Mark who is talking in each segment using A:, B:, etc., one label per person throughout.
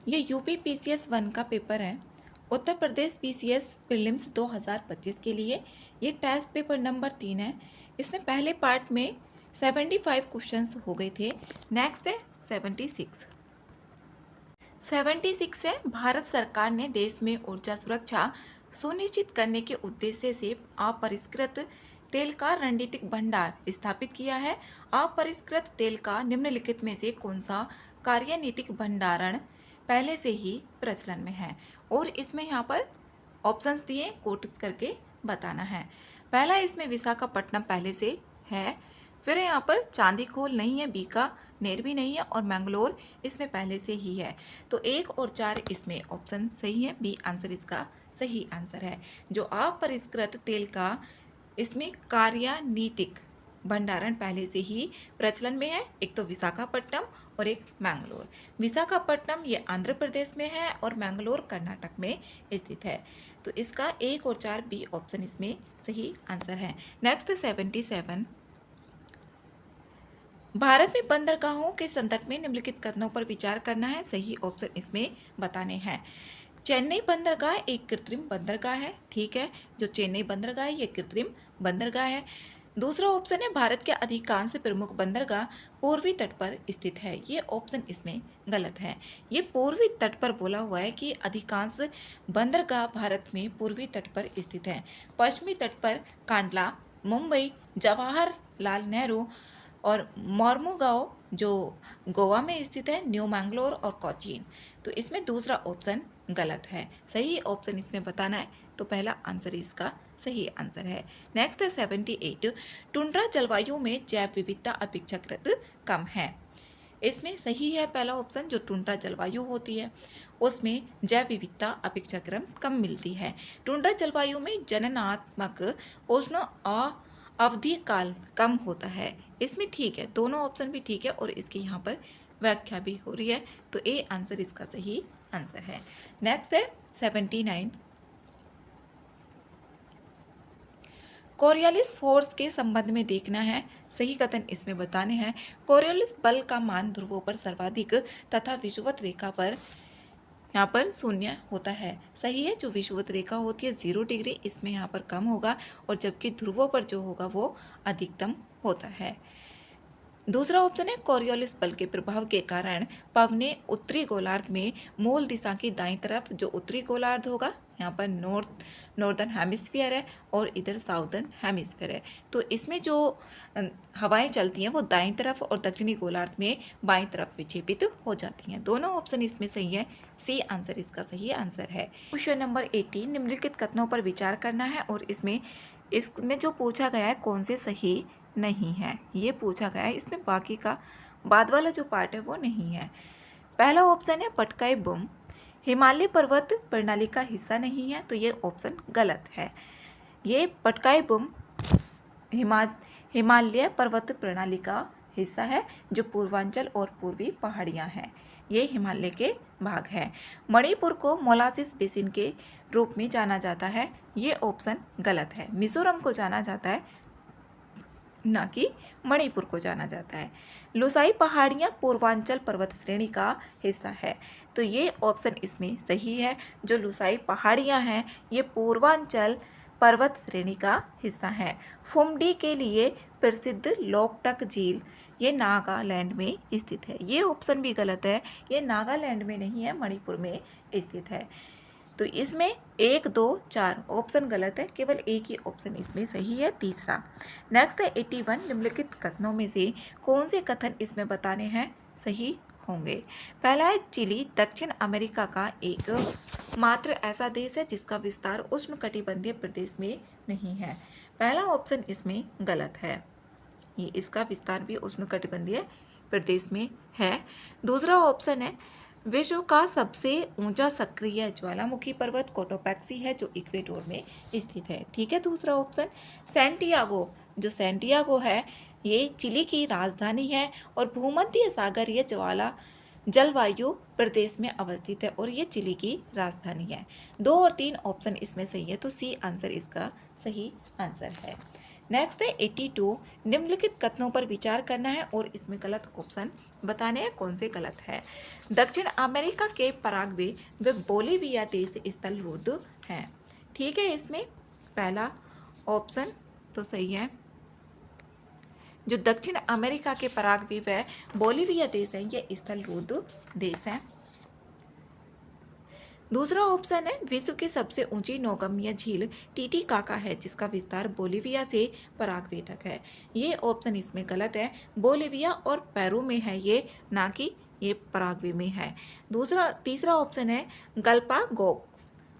A: ये UP PCS 1 का paper है। उत्तर प्रदेश पीसीएस प्रीलिम्स 2025 के लिए ये टेस्ट पेपर नंबर 3 है। इसमें पहले पार्ट में 75 क्वेश्चंस हो गए थे। नेक्स्ट है 76। 76 है, भारत सरकार ने देश में ऊर्जा सुरक्षा सुनिश्चित करने के उद्देश्य से अपरिष्कृत तेल का रणनीतिक भंडार स्थापित किया है। अपरिष्कृत तेल का निम्नलिखित में से कौन सा कार्यनीतिक भंडारण पहले से ही प्रचलन में है? और इसमें यहाँ पर ऑप्शंस दिए, कोट करके बताना है। पहला, इसमें विशाखापट्टनम पहले से है। फिर यहाँ पर चांदीखोल नहीं है, बीकानेर भी नहीं है, और मैंगलोर इसमें पहले से ही है। तो 1 और 4 इसमें ऑप्शन सही है, बी आंसर इसका सही आंसर है। जो अपरिष्कृत तेल का इसमें कार्यनीतिक भंडारण पहले से ही प्रचलन में है, एक तो विशाखापट्टनम और एक मैंगलोर। विशाखापट्टनम ये आंध्र प्रदेश में है और मैंगलोर कर्नाटक में स्थित है। तो इसका 1 और 4 बी ऑप्शन इसमें सही आंसर है। नेक्स्ट 77, भारत में बंदरगाहों के संदर्भ में निम्नलिखित कथनों पर विचार करना है। सही ऑप्शन इसमें बताने हैं। चेन्नई बंदरगाह एक कृत्रिम बंदरगाह है, ठीक है। जो चेन्नई बंदरगाह है ये कृत्रिम बंदरगाह है। दूसरा ऑप्शन है, भारत के अधिकांश प्रमुख बंदरगाह पूर्वी तट पर स्थित है। ये ऑप्शन इसमें गलत है। ये पूर्वी तट पर बोला हुआ है कि अधिकांश बंदरगाह भारत में पूर्वी तट पर स्थित है। पश्चिमी तट पर कांडला, मुंबई, जवाहरलाल नेहरू और मोर्मुगांव जो गोवा में स्थित है, न्यू मैंगलोर और कोचीन। तो इसमें दूसरा ऑप्शन गलत है। सही ऑप्शन इसमें बताना है, तो पहला आंसर इसका सही आंसर है। नेक्स्ट है 78, टुंड्रा जलवायु में जैव विविधता अपेक्षाकृत कम है। इसमें सही है पहला ऑप्शन, जो टुंड्रा जलवायु होती है उसमें जैव विविधता अपेक्षाकृत कम मिलती है। टुंड्रा जलवायु में जननात्मक उष्ण अवधि काल कम होता है। इसमें ठीक है, दोनों ऑप्शन भी ठीक है और इसकी यहाँ पर व्याख्या भी हो रही है। तो ए आंसर इसका सही आंसर है। नेक्स्ट है 79, कोरियोलिस फोर्स के संबंध में देखना है। सही कथन इसमें बताने हैं। कोरियोलिस बल का मान ध्रुवों पर सर्वाधिक तथा विषुवत रेखा पर यहाँ पर शून्य होता है। सही है, जो विषुवत रेखा होती है 0 डिग्री, इसमें यहाँ पर कम होगा, और जबकि ध्रुवों पर जो होगा वो अधिकतम होता है। दूसरा ऑप्शन है, कोरियोलिस बल के प्रभाव के कारण पवने उत्तरी गोलार्ध में मूल दिशा की दाईं तरफ, जो उत्तरी गोलार्ध होगा यहाँ पर नॉर्दर्न हेमिस्फीयर है और इधर साउदर्न हेमिस्फीयर है। तो इसमें जो हवाएं चलती हैं वो दाईं तरफ और दक्षिणी गोलार्ध में बाईं तरफ विक्षेपित हो जाती हैं। दोनों ऑप्शन इसमें सही है। सी आंसर इसका सही आंसर है। क्वेश्चन नंबर 18, निम्नलिखित कथनों पर विचार करना है और इसमें जो पूछा गया है कौन से सही नहीं है, ये पूछा गया है। इसमें बाकी का बाद वाला जो पार्ट है वो नहीं है। पहला ऑप्शन है, पटकाई बुम हिमालय पर्वत प्रणाली का हिस्सा नहीं है, तो ये ऑप्शन गलत है। ये पटकाई बुम हिमालय पर्वत प्रणाली का हिस्सा है, जो पूर्वांचल और पूर्वी पहाड़ियाँ हैं, ये हिमालय के भाग हैं। मणिपुर को मोलासिस बेसिन के रूप में जाना जाता है, ये ऑप्शन गलत है। मिजोरम को जाना जाता है, ना कि मणिपुर को जाना जाता है। लुसाई पहाड़ियाँ पूर्वांचल पर्वत श्रेणी का हिस्सा है, तो ये ऑप्शन इसमें सही है। जो लुसाई पहाड़ियाँ हैं ये पूर्वांचल पर्वत श्रेणी का हिस्सा है। फुमडी के लिए प्रसिद्ध लोकटक झील ये नागालैंड में स्थित है, ये ऑप्शन भी गलत है। ये नागालैंड में नहीं है, मणिपुर में स्थित है। तो इसमें 1, 2, 4 ऑप्शन गलत है, केवल एक ही ऑप्शन इसमें सही है, तीसरा। नेक्स्ट है 81, निम्नलिखित कथनों में से कौन से कथन इसमें बताने हैं सही होंगे। पहला है, चिली दक्षिण अमेरिका का एक मात्र ऐसा देश है जिसका विस्तार उष्णकटिबंधीय प्रदेश में नहीं है। पहला ऑप्शन इसमें गलत है, ये इसका विस्तार भी उष्णकटिबंधीय प्रदेश में है। दूसरा ऑप्शन है, विश्व का सबसे ऊंचा सक्रिय ज्वालामुखी पर्वत कोटोपैक्सी है, जो इक्वेडोर में स्थित है, ठीक है। दूसरा ऑप्शन, सैंटियागो जो सैंटियागो है ये चिली की राजधानी है और भूमध्य सागरीय जलवायु प्रदेश में अवस्थित है और ये चिली की राजधानी है। 2 और 3 ऑप्शन इसमें सही है, तो सी आंसर इसका सही आंसर है। नेक्स्ट है 82, निम्नलिखित कथनों पर विचार करना है और इसमें गलत ऑप्शन बताने हैं कौन से गलत है। दक्षिण अमेरिका के पराग्वे व बोलिविया देश स्थल रुद्ध हैं। ठीक है, इसमें पहला ऑप्शन तो सही है। जो दक्षिण अमेरिका के पराग्वे व बोलिविया देश है ये स्थल रुद्ध देश है। दूसरा ऑप्शन है विश्व की सबसे ऊंची नौगम्य झील टीटीकाका है जिसका विस्तार बोलिविया से पराग्वे तक है। ये ऑप्शन इसमें गलत है। बोलिविया और पेरू में है ये, ना कि ये पराग्वे में है। तीसरा ऑप्शन है गल्पागोस।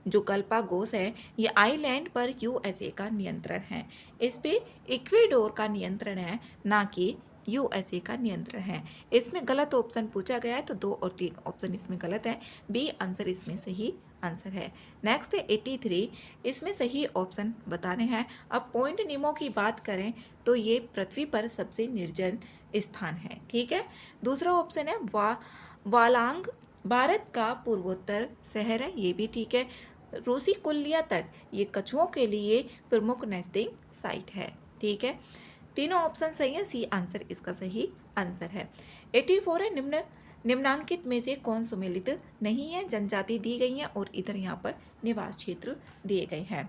A: जो गल्पागोस है ये आइलैंड पर यूएसए का नियंत्रण है। इस पे इक्वेडोर का नियंत्रण है, ना कि यूएसए का नियंत्रण है। इसमें गलत ऑप्शन पूछा गया है तो 2 और 3 ऑप्शन इसमें गलत है। बी आंसर इसमें सही आंसर है। नेक्स्ट है 83, इसमें सही ऑप्शन बताने हैं। अब पॉइंट निमो की बात करें तो ये पृथ्वी पर सबसे निर्जन स्थान है। ठीक है। दूसरा ऑप्शन है वालांग भारत का पूर्वोत्तर शहर है, ये भी ठीक है। रूसी कुलिया तट ये कछुओं के लिए प्रमुख नेस्टिंग साइट है। ठीक है, तीनों ऑप्शन सही है। सी आंसर इसका सही आंसर है। 84 है निम्नांकित में से कौन सुमेलित नहीं है। जनजाति दी गई है और इधर यहाँ पर निवास क्षेत्र दिए गए हैं।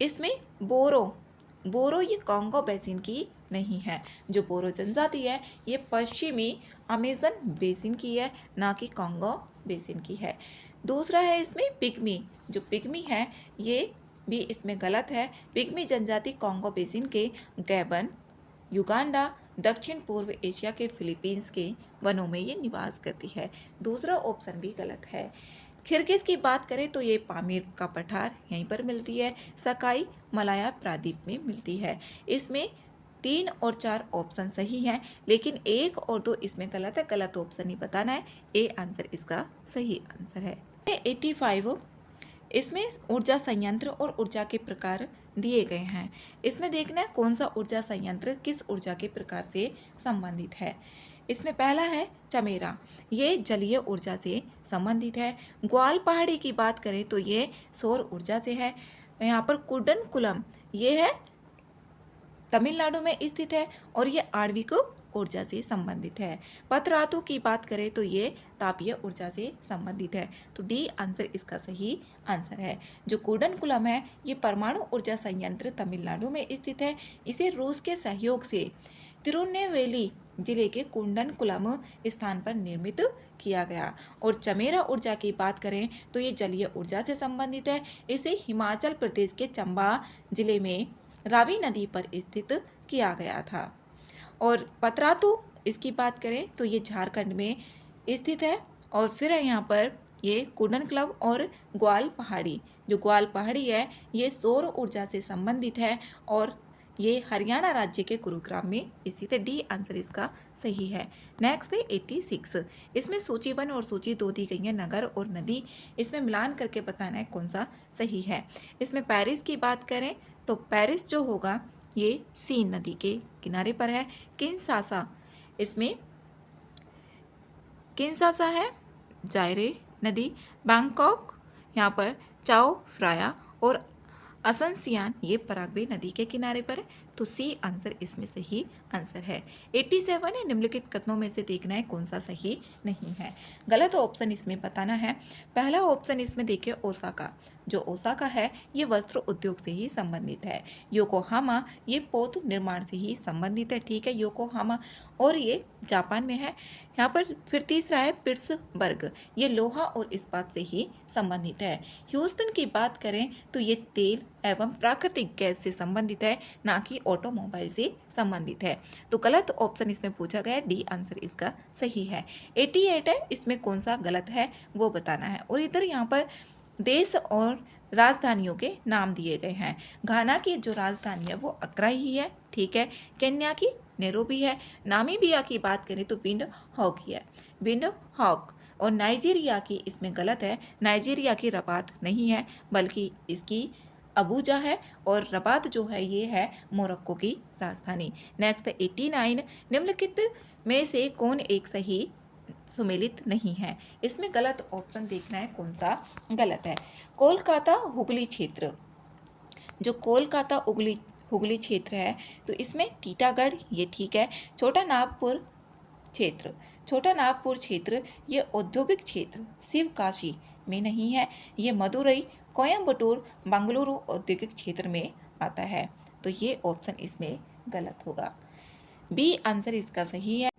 A: इसमें बोरो ये कॉन्गो बेसिन की नहीं है। जो बोरो जनजाति है ये पश्चिमी अमेजन बेसिन की है, ना कि कॉन्गो बेसिन की है। दूसरा है इसमें पिग्मी। जो पिग्मी है ये भी इसमें गलत है। पिग्मी जनजाति कॉन्गो बेसिन के गैबन, युगांडा, दक्षिण पूर्व एशिया के फिलीपींस के वनों में ये निवास करती है। दूसरा ऑप्शन भी गलत है। किर्गिज की बात करें तो ये पामीर का पठार यहीं पर मिलती है। सकाई मलाया प्रायद्वीप में मिलती है। इसमें 3 और 4 ऑप्शन सही हैं, लेकिन 1 और 2 इसमें गलत है। गलत ऑप्शन ही बताना है। ए आंसर इसका सही आंसर है। 85, इसमें ऊर्जा संयंत्र और ऊर्जा के प्रकार दिए गए हैं। इसमें देखना है कौन सा ऊर्जा संयंत्र किस ऊर्जा के प्रकार से संबंधित है। इसमें पहला है चमेरा, ये जलीय ऊर्जा से संबंधित है। ग्वाल पहाड़ी की बात करें तो ये सौर ऊर्जा से है। यहाँ पर कुडनकुलम ये है तमिलनाडु में स्थित है और ये आणविक ऊर्जा से संबंधित है। पतरातु की बात करें तो ये तापीय ऊर्जा से संबंधित है। तो डी आंसर इसका सही आंसर है। जो कुडनकुलम है ये परमाणु ऊर्जा संयंत्र तमिलनाडु में स्थित है। इसे रूस के सहयोग से तिरुनेलवेली जिले के कुंडनकुलम स्थान पर निर्मित किया गया। और चमेरा ऊर्जा की बात करें तो ये जलीय ऊर्जा से संबंधित है। इसे हिमाचल प्रदेश के चंबा जिले में रावी नदी पर स्थित किया गया था। और पतरातु इसकी बात करें तो ये झारखंड में स्थित है। और फिर है यहाँ पर ये कुडनकुलम और ग्वाल पहाड़ी। जो ग्वाल पहाड़ी है ये सौर ऊर्जा से संबंधित है और ये हरियाणा राज्य के गुरुग्राम में स्थित है। डी आंसर इसका सही है। नेक्स्ट है 86, इसमें सूची 1 और सूची 2 दी गई है, नगर और नदी। इसमें मिलान करके बताना है कौन सा सही है। इसमें पेरिस की बात करें तो पेरिस जो होगा ये सीन नदी के किनारे पर है। किनशासा, इसमें किनशासा है जायरे नदी। बैंकॉक यहाँ पर चाओ फ्राया और असनसियान ये पराग्वे नदी के किनारे पर है। तो सी आंसर इसमें सही आंसर है। 87 है निम्नलिखित कथनों में से देखना है कौन सा सही नहीं है। गलत ऑप्शन इसमें बताना है। पहला ऑप्शन इसमें देखिए ओसाका। जो ओसाका है ये वस्त्र उद्योग से ही संबंधित है। योकोहामा ये पोत निर्माण से ही संबंधित है। ठीक है, योकोहामा और ये जापान में है। यहाँ पर फिर तीसरा है पिट्सबर्ग, ये लोहा और इस्पात से ही संबंधित है। ह्यूस्टन की बात करें तो ये तेल एवं प्राकृतिक गैस से संबंधित है, ना कि ऑटोमोबाइल से संबंधित है। तो गलत ऑप्शन इसमें पूछा गया है। डी आंसर इसका सही है। 88 है, इसमें कौन सा गलत है वो बताना है। और इधर यहाँ पर देश और राजधानियों के नाम दिए गए हैं। घाना की जो राजधानी है वो अक्रा ही है। ठीक है, केन्या की नैरोबी है। नामीबिया की बात करें तो विंड हॉक ही है, विंड हॉक। और नाइजीरिया की इसमें गलत है। नाइजीरिया की रबात नहीं है बल्कि इसकी अबूजा है। और रबात जो है ये है मोरक्को की राजधानी। नेक्स्ट 89, निम्नलिखित में से कौन एक सही सुमेलित नहीं है। इसमें गलत ऑप्शन देखना है कौन सा गलत है। कोलकाता हुगली क्षेत्र, जो कोलकाता हुगली क्षेत्र है, तो इसमें टीटागढ़ ये ठीक है। छोटा नागपुर क्षेत्र ये औद्योगिक क्षेत्र शिवकाशी में नहीं है, ये मदुरई, कोयम्बटूर, बेंगलुरु औद्योगिक क्षेत्र में आता है, तो ये ऑप्शन इसमें गलत होगा। बी आंसर इसका सही है।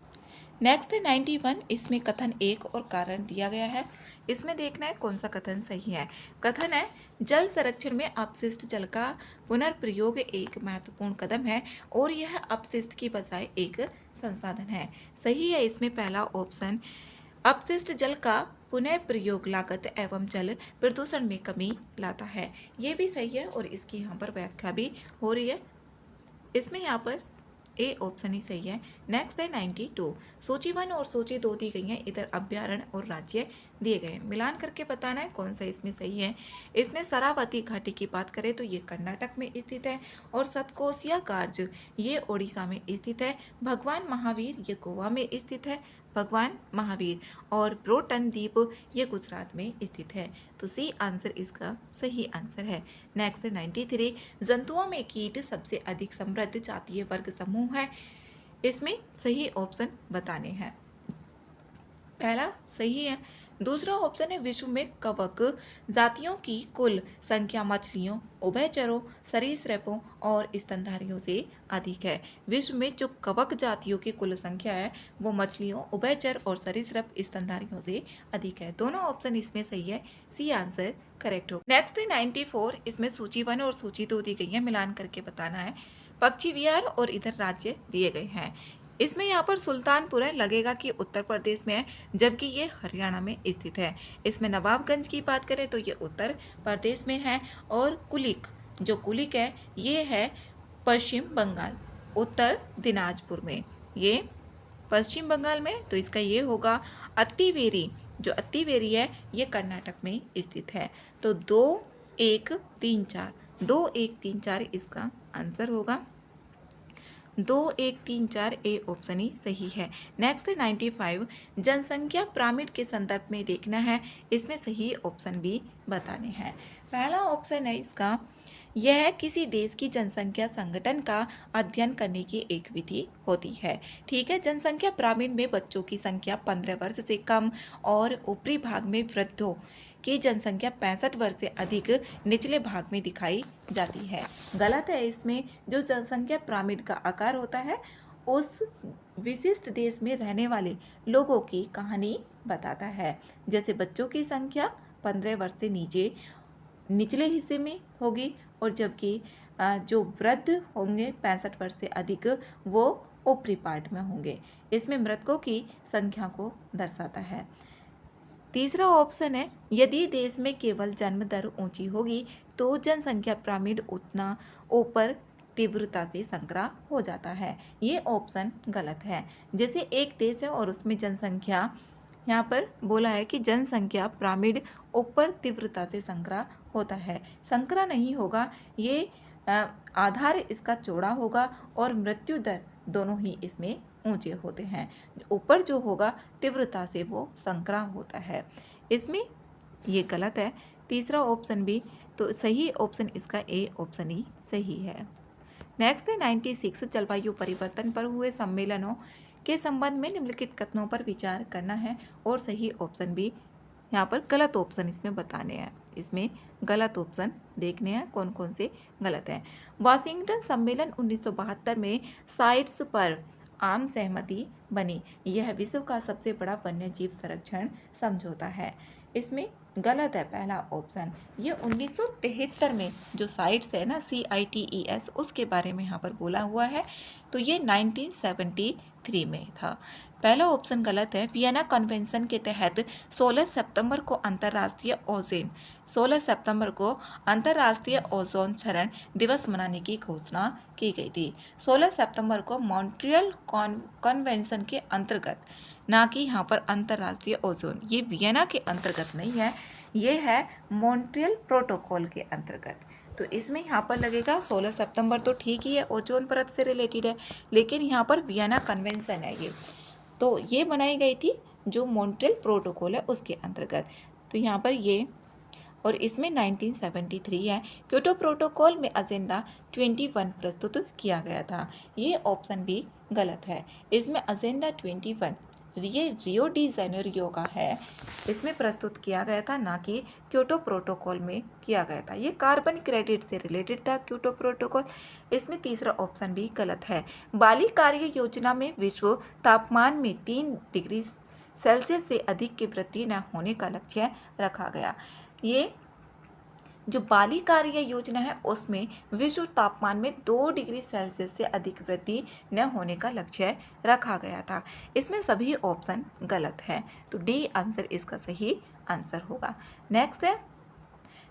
A: नेक्स्ट है 91, इसमें कथन 1 और कारण दिया गया है। इसमें देखना है कौन सा कथन सही है। कथन है जल संरक्षण में अपशिष्ट जल का पुनर्प्रयोग एक महत्वपूर्ण कदम है और यह अपशिष्ट की बजाय एक संसाधन है। सही है इसमें पहला ऑप्शन, अपशिष्ट जल का पुनः प्रयोग लागत एवं जल प्रदूषण में कमी लाता है, ये भी सही है और इसकी यहाँ पर व्याख्या भी हो रही है। इसमें यहाँ पर ए ऑप्शन ही सही है। नेक्स्ट है 92, सूची 1 और सूची 2 दी गई है, इधर अभ्यारण्य और राज्य दिए गए हैं, मिलान करके बताना है कौन सा इसमें सही है। इसमें शरावती घाटी की बात करें तो ये कर्नाटक में स्थित है और सतकोसिया गार्ज ये ओडिशा में स्थित है। भगवान महावीर ये गोवा में स्थित है, भगवान महावीर, और ब्रोटन द्वीप ये गुजरात में स्थित है, तो सी आंसर इसका सही आंसर है। नेक्स्ट 93, जंतुओं में कीट सबसे अधिक समृद्ध जातीय वर्ग समूह है, इसमें सही ऑप्शन बताने हैं। पहला सही है। दूसरा ऑप्शन है विश्व में कवक जातियों की कुल संख्या मछलियों, उभयचरों, सरीसृपों और स्तनधारियों से अधिक है। विश्व में जो कवक जातियों की कुल संख्या है वो मछलियों, उभयचर और सरीसृप स्तनधारियों से अधिक है। दोनों ऑप्शन इसमें सही है, सी आंसर करेक्ट हो। नेक्स्ट है 94, इसमें सूची 1 और सूची 2 दी गई है, मिलान करके बताना है। पक्षी विहार और इधर राज्य दिए गए हैं। इसमें यहाँ पर सुल्तानपुर है, लगेगा कि उत्तर प्रदेश में है, जबकि ये हरियाणा में स्थित है। इसमें नवाबगंज की बात करें तो ये उत्तर प्रदेश में है, और कुलिक जो कुलिक है ये है पश्चिम बंगाल, उत्तर दिनाजपुर में, ये पश्चिम बंगाल में, तो इसका ये होगा। अत्तीवेरी जो अत्तीवेरी है ये कर्नाटक में स्थित है, तो 2 1 3 4 2 1 3 4 इसका आंसर होगा। 2 1 3 4 ए ऑप्शन ही सही है। नेक्स्ट 95, जनसंख्या पिरामिड के संदर्भ में देखना है, इसमें सही ऑप्शन भी बताने हैं। पहला ऑप्शन है इसका, यह किसी देश की जनसंख्या संगठन का अध्ययन करने की एक विधि होती है। ठीक है, जनसंख्या पिरामिड में बच्चों की संख्या 15 वर्ष से कम और ऊपरी भाग में वृद्धों की जनसंख्या 65 वर्ष से अधिक निचले भाग में दिखाई जाती है। गलत है, इसमें जो जनसंख्या पिरामिड का आकार होता है उस विशिष्ट देश में रहने वाले लोगों की कहानी बताता है। जैसे बच्चों की संख्या 15 वर्ष से निचले हिस्से में होगी, और जबकि जो वृद्ध होंगे 65 वर्ष से अधिक वो ऊपरी पार्ट में होंगे। इसमें मृतकों की संख्या को दर्शाता है। तीसरा ऑप्शन है, यदि देश में केवल जन्म दर ऊंची होगी तो जनसंख्या पिरामिड उतना ऊपर तीव्रता से संकरा हो जाता है, ये ऑप्शन गलत है। जैसे एक देश है और उसमें जनसंख्या, यहाँ पर बोला है कि जनसंख्या पिरामिड ऊपर तीव्रता से संकरा होता है, संकरा नहीं होगा, ये आधार इसका चौड़ा होगा और मृत्यु दर दोनों ही इसमें ऊंचे होते हैं। ऊपर जो होगा तीव्रता से वो संकरा होता है, इसमें ये गलत है। तीसरा ऑप्शन भी, तो सही ऑप्शन इसका ए ऑप्शन ही सही है। नेक्स्ट है 96, जलवायु परिवर्तन पर हुए सम्मेलनों के संबंध में निम्नलिखित कथनों पर विचार करना है, और सही ऑप्शन भी यहाँ पर गलत ऑप्शन इसमें बताने हैं। इसमें गलत ऑप्शन देखने हैं कौन कौन से गलत हैं। वाशिंगटन सम्मेलन 1972 में साइट्स पर आम सहमति बनी, यह विश्व का सबसे बड़ा वन्यजीव संरक्षण समझौता है, इसमें गलत है पहला ऑप्शन। ये 1973 में जो साइट्स है ना CITES, उसके बारे में यहाँ पर बोला हुआ है, तो ये 1973 में था। पहला ऑप्शन गलत है। वियना कन्वेंशन के तहत 16 सितंबर को अंतर्राष्ट्रीय ओजोन क्षरण दिवस मनाने की घोषणा की गई थी। 16 सितंबर को मॉन्ट्रियल कन्वेंशन के अंतर्गत, ना कि यहाँ पर अंतर्राष्ट्रीय ओजोन, ये वियना के अंतर्गत नहीं है, ये है मॉन्ट्रियल प्रोटोकॉल के अंतर्गत। तो इसमें यहाँ पर लगेगा 16 सितंबर तो ठीक ही है, ओजोन परत से रिलेटेड है, लेकिन यहाँ पर वियना कन्वेंशन है ये, तो ये बनाई गई थी जो मॉन्ट्रियल प्रोटोकॉल है उसके अंतर्गत। तो यहाँ पर ये और इसमें 1973 है। क्योटो प्रोटोकॉल में एजेंडा 21 प्रस्तुत किया गया था। ये ऑप्शन भी गलत है। इसमें एजेंडा 21 ये रियो डी जेनेरियो का है, इसमें प्रस्तुत किया गया था, ना कि क्योटो प्रोटोकॉल में किया गया था। ये कार्बन क्रेडिट से रिलेटेड था क्योटो प्रोटोकॉल। इसमें तीसरा ऑप्शन भी गलत है। बाली कार्य योजना में विश्व तापमान में 3 डिग्री सेल्सियस से अधिक की वृद्धि न होने का लक्ष्य रखा गया। ये जो बाली कार्य योजना है उसमें विश्व तापमान में 2 डिग्री सेल्सियस से अधिक वृद्धि न होने का लक्ष्य रखा गया था। इसमें सभी ऑप्शन गलत हैं, तो डी आंसर इसका सही आंसर होगा। नेक्स्ट है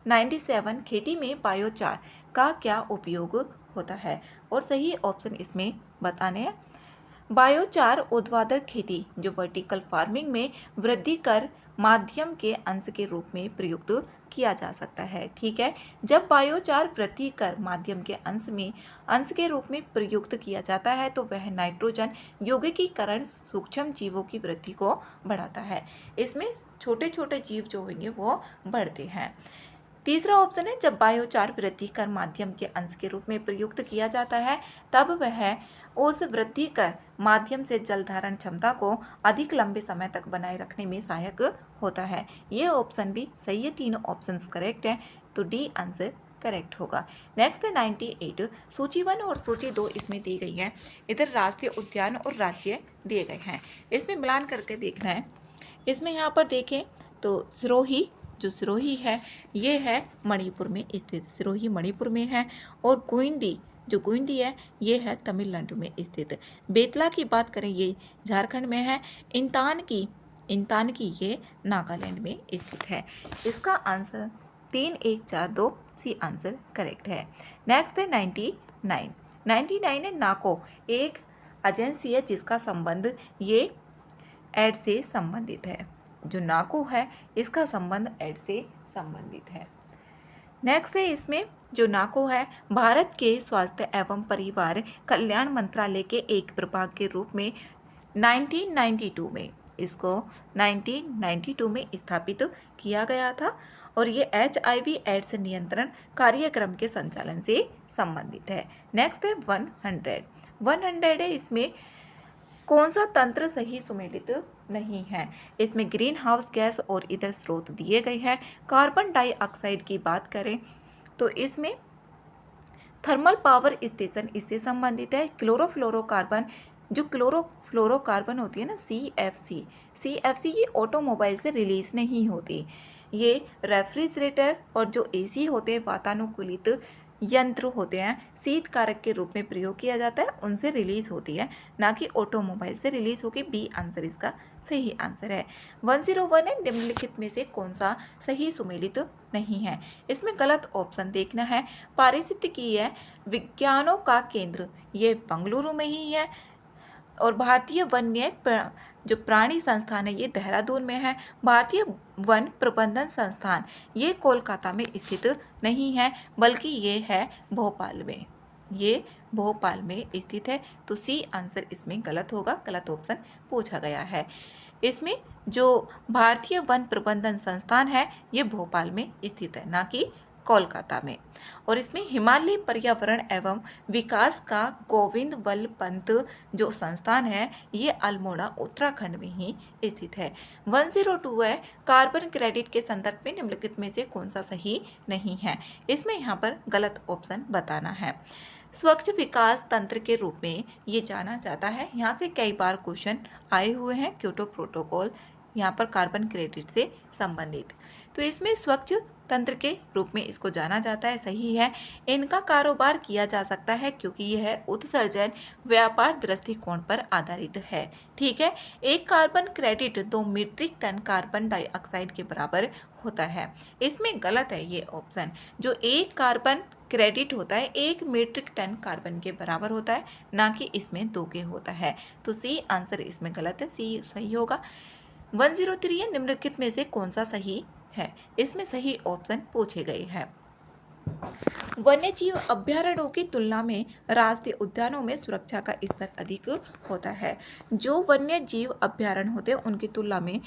A: 97, खेती में बायोचार का क्या उपयोग होता है, और सही ऑप्शन इसमें बताने हैं। बायोचार ऊर्ध्वाधर खेती जो वर्टिकल फार्मिंग में वृद्धि कर माध्यम के अंश के रूप में प्रयुक्त किया जा सकता है। ठीक है, जब बायोचार वृद्धि कर माध्यम के अंश के रूप में प्रयुक्त किया जाता है तो वह नाइट्रोजन यौगिकीकरण सूक्ष्म जीवों की वृद्धि को बढ़ाता है। इसमें छोटे छोटे जीव जो होंगे वो बढ़ते हैं। तीसरा ऑप्शन है जब बायोचार वृद्धि कर माध्यम के अंश के रूप में प्रयुक्त किया जाता है तब वह उस वृद्धि कर माध्यम से जल धारण क्षमता को अधिक लंबे समय तक बनाए रखने में सहायक होता है। ये ऑप्शन भी सही है, तीनों ऑप्शंस करेक्ट है, तो डी आंसर करेक्ट होगा। नेक्स्ट है 98, सूची 1 और सूची 2 इसमें दी गई है। इधर राष्ट्रीय उद्यान और राज्य दिए गए हैं, इसमें मिलान करके देखना है। इसमें यहाँ पर देखें तो सिरोही जो सिरोही है ये है मणिपुर में स्थित, सिरोही मणिपुर में है, और गुइंडी जो गुइंडी है ये है तमिलनाडु में स्थित। बेतला की बात करें ये झारखंड में है। इंतान की ये नागालैंड में स्थित है। इसका आंसर 3, 1, 4, 2 सी आंसर करेक्ट है। नेक्स्ट है 99 है नाको एक एजेंसी है जिसका संबंध ये एड से संबंधित है। जो नाको है इसका संबंध एड से संबंधित है। नेक्स्ट है इसमें जो नाको है भारत के स्वास्थ्य एवं परिवार कल्याण मंत्रालय के एक प्रभाग के रूप में 1992 में इसको 1992 में स्थापित किया गया था, और ये HIV एड्स नियंत्रण कार्यक्रम के संचालन से संबंधित है। नेक्स्ट है 100 है, इसमें कौन सा तंत्र सही सुमेलित नहीं है। इसमें ग्रीन हाउस गैस और इतर स्रोत दिए गए हैं। कार्बन डाइऑक्साइड की बात करें तो इसमें थर्मल पावर स्टेशन इससे संबंधित है। क्लोरोफ्लोरोकार्बन जो क्लोरोफ्लोरोकार्बन होती है ना CFC ये ऑटोमोबाइल से रिलीज नहीं होती। ये रेफ्रिजरेटर और जो AC होते हैं वातानुकूलित यंत्र होते हैं शीत कारक के रूप में प्रयोग किया जाता है, उनसे रिलीज होती है, ना कि ऑटोमोबाइल से रिलीज होगी। बी आंसर इसका सही आंसर है। 101 है निम्नलिखित में से कौन सा सही सुमेलित नहीं है। इसमें गलत ऑप्शन देखना है। पारिस्थितिकीय विज्ञानों का केंद्र ये बेंगलुरु में ही है, और भारतीय वन्य जो प्राणी संस्थान है ये देहरादून में है। भारतीय वन प्रबंधन संस्थान ये कोलकाता में स्थित नहीं है, बल्कि ये है भोपाल में, ये भोपाल में स्थित है। तो सी आंसर इसमें गलत होगा, गलत ऑप्शन पूछा गया है। इसमें जो भारतीय वन प्रबंधन संस्थान है ये भोपाल में स्थित है, ना कि कोलकाता में। और इसमें हिमालय पर्यावरण एवं विकास का गोविंद वल्लभ पंत जो संस्थान है ये अल्मोड़ा उत्तराखंड में ही स्थित है। 102 है कार्बन क्रेडिट के संदर्भ में निम्नलिखित में से कौन सा सही नहीं है। इसमें यहाँ पर गलत ऑप्शन बताना है। स्वच्छ विकास तंत्र के रूप में ये जाना जाता है। यहाँ से कई बार क्वेश्चन आए हुए हैं क्योटो प्रोटोकॉल यहाँ पर कार्बन क्रेडिट से संबंधित, तो इसमें स्वच्छ तंत्र के रूप में इसको जाना जाता है, सही है। इनका कारोबार किया जा सकता है क्योंकि यह उत्सर्जन व्यापार दृष्टिकोण पर आधारित है। ठीक है, एक carbon credit 2 metric ton carbon dioxide के बराबर होता है। इसमें गलत है ये ऑप्शन। जो एक कार्बन क्रेडिट होता है 1 मीट्रिक टन कार्बन के बराबर होता है, ना कि इसमें 2 के होता है। तो सी आंसर इसमें गलत है, सी सही होगा। 103 है निम्नलिखित में से कौन सा सही है। इसमें सही ऑप्शन पूछे गए हैं। वन्यजीव अभयारण्यों की तुलना में राष्ट्रीय उद्यानों में सुरक्षा का स्तर अधिक होता है। जो वन्य जीव अभयारण्य होते हैं उनकी तुलना में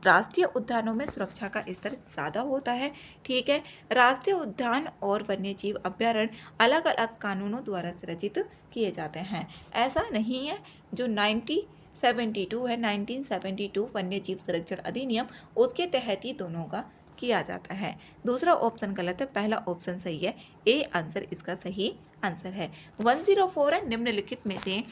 A: राष्ट्रीय उद्यानों में सुरक्षा का स्तर ज़्यादा होता है। ठीक है, राष्ट्रीय उद्यान और वन्य जीव अभयारण्य अलग अलग कानूनों द्वारा सृजित किए जाते हैं। ऐसा नहीं है, जो 1972 है, 1972 वन्य जीव संरक्षण अधिनियम, उसके तहत ही दोनों का किया जाता है। दूसरा ऑप्शन गलत है, पहला ऑप्शन सही है। ए आंसर इसका सही आंसर है। 104 है, निम्नलिखित में से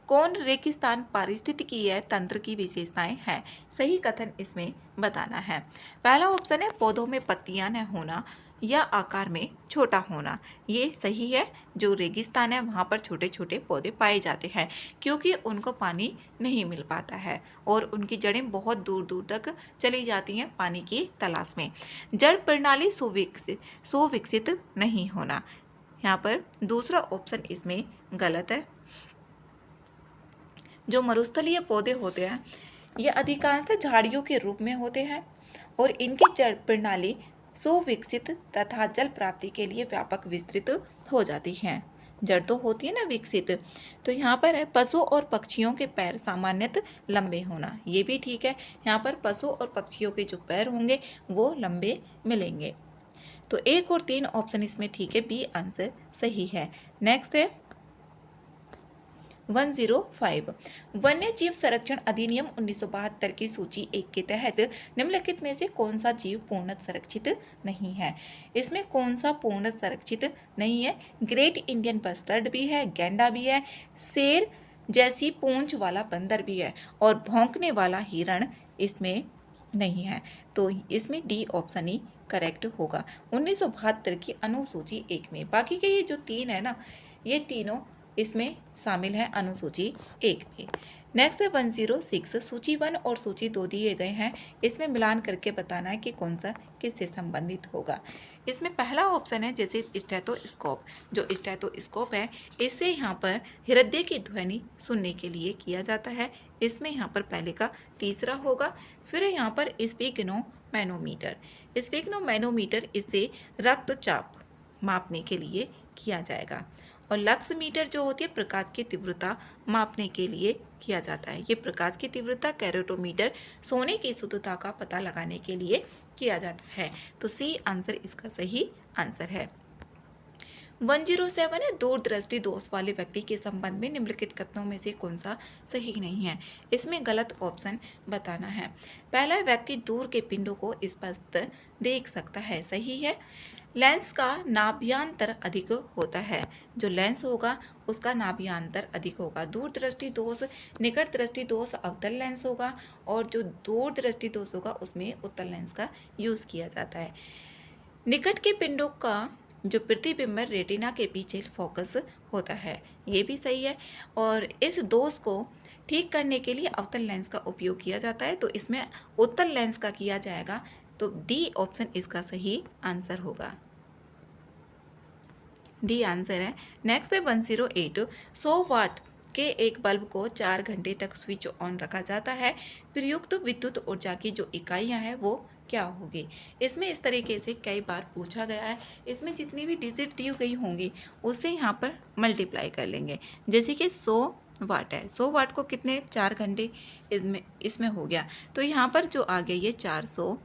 A: कौन रेगिस्तान पारिस्थितिकीय तंत्र की विशेषताएं हैं? सही कथन इसमें बताना है। पहला ऑप्शन है पौधों में पत्तियां न होना या आकार में छोटा होना। ये सही है। जो रेगिस्तान है वहाँ पर छोटे छोटे पौधे पाए जाते हैं क्योंकि उनको पानी नहीं मिल पाता है और उनकी जड़ें बहुत दूर दूर तक चली जाती हैं पानी की तलाश में। जड़ प्रणाली सुविकसित नहीं होना, यहाँ पर दूसरा ऑप्शन इसमें गलत है। जो मरुस्थलीय पौधे होते हैं ये अधिकांशतः झाड़ियों के रूप में होते हैं और इनकी जड़ प्रणाली सुविकसित तथा जल प्राप्ति के लिए व्यापक विस्तृत हो जाती हैं। जड़ तो होती है ना विकसित। तो यहाँ पर है पशु और पक्षियों के पैर सामान्यतः लंबे होना, ये भी ठीक है। यहाँ पर पशु और पक्षियों के जो पैर होंगे वो लंबे मिलेंगे। तो 1 और 3 ऑप्शन इसमें ठीक है, बी आंसर सही है। नेक्स्ट है 105 वन्य जीव संरक्षण अधिनियम 1972 की सूची 1 के तहत निम्नलिखित में से कौन सा जीव पूर्णतः संरक्षित नहीं है? इसमें कौन सा पूर्णतः संरक्षित नहीं है? ग्रेट इंडियन बस्टर्ड भी है, गैंडा भी है, शेर जैसी पूंछ वाला बंदर भी है और भौंकने वाला हिरण इसमें नहीं है। तो इसमें डी ऑप्शन ही करेक्ट होगा 1972 की अनुसूची 1 में। बाकी के ये जो 3 है ना, ये तीनों इसमें शामिल है अनुसूची 1 में। नेक्स्ट है 106 सूची 1 और सूची 2 दिए गए हैं, इसमें मिलान करके बताना है कि कौन सा किससे संबंधित होगा। इसमें पहला ऑप्शन है जैसे स्टेथोस्कोप। जो स्टेथोस्कोप है इससे यहाँ पर हृदय की ध्वनि सुनने के लिए किया जाता है, इसमें यहाँ पर पहले का तीसरा होगा। फिर यहाँ पर स्फिग्नोमैनोमीटर, स्फिग्नोमैनोमीटर इससे रक्तचाप मापने के लिए किया जाएगा। और लक्स मीटर जो होती है प्रकाश की तीव्रता मापने के लिए किया जाता है। ये प्रकाश की तीव्रता कैरोटोमीटर सोने की शुद्धता का पता लगाने के लिए किया जाता है। तो सी आंसर इसका सही आंसर है। 107 है दूरदृष्टि दोष वाले व्यक्ति के संबंध में निम्नलिखित कथनों में से कौन सा सही नहीं है? इसमें गलत ऑप्शन बताना है। पहला व्यक्ति दूर के पिंडों को स्पष्ट देख सकता है, सही है। लेंस का नाभ्यांतर अधिक होता है, जो लेंस होगा उसका नाभ्यांतर अधिक होगा। दूरदृष्टि दोष, निकट दृष्टि दोष अवतल लेंस होगा और जो दूरदृष्टि दोष होगा उसमें उत्तल लेंस का यूज़ किया जाता है। निकट के पिंडों का जो प्रतिबिंब रेटिना के पीछे फोकस होता है, ये भी सही है। और इस दोष को ठीक करने के लिए अवतल लेंस का उपयोग किया जाता है, तो इसमें उत्तल लेंस का किया जाएगा। तो डी ऑप्शन इसका सही आंसर होगा, डी आंसर है। नेक्स्ट है 108 100 वाट के एक बल्ब को 4 घंटे तक स्विच ऑन रखा जाता है, प्रयुक्त विद्युत ऊर्जा की जो इकाइयां हैं वो क्या होगी? इसमें इस तरीके से कई बार पूछा गया है। इसमें जितनी भी डिजिट दी गई होंगी उससे यहाँ पर मल्टीप्लाई कर लेंगे। जैसे कि 100 वाट है, 100 वाट को कितने 4 घंटे इसमें हो गया, तो यहाँ पर जो आ गया ये 400,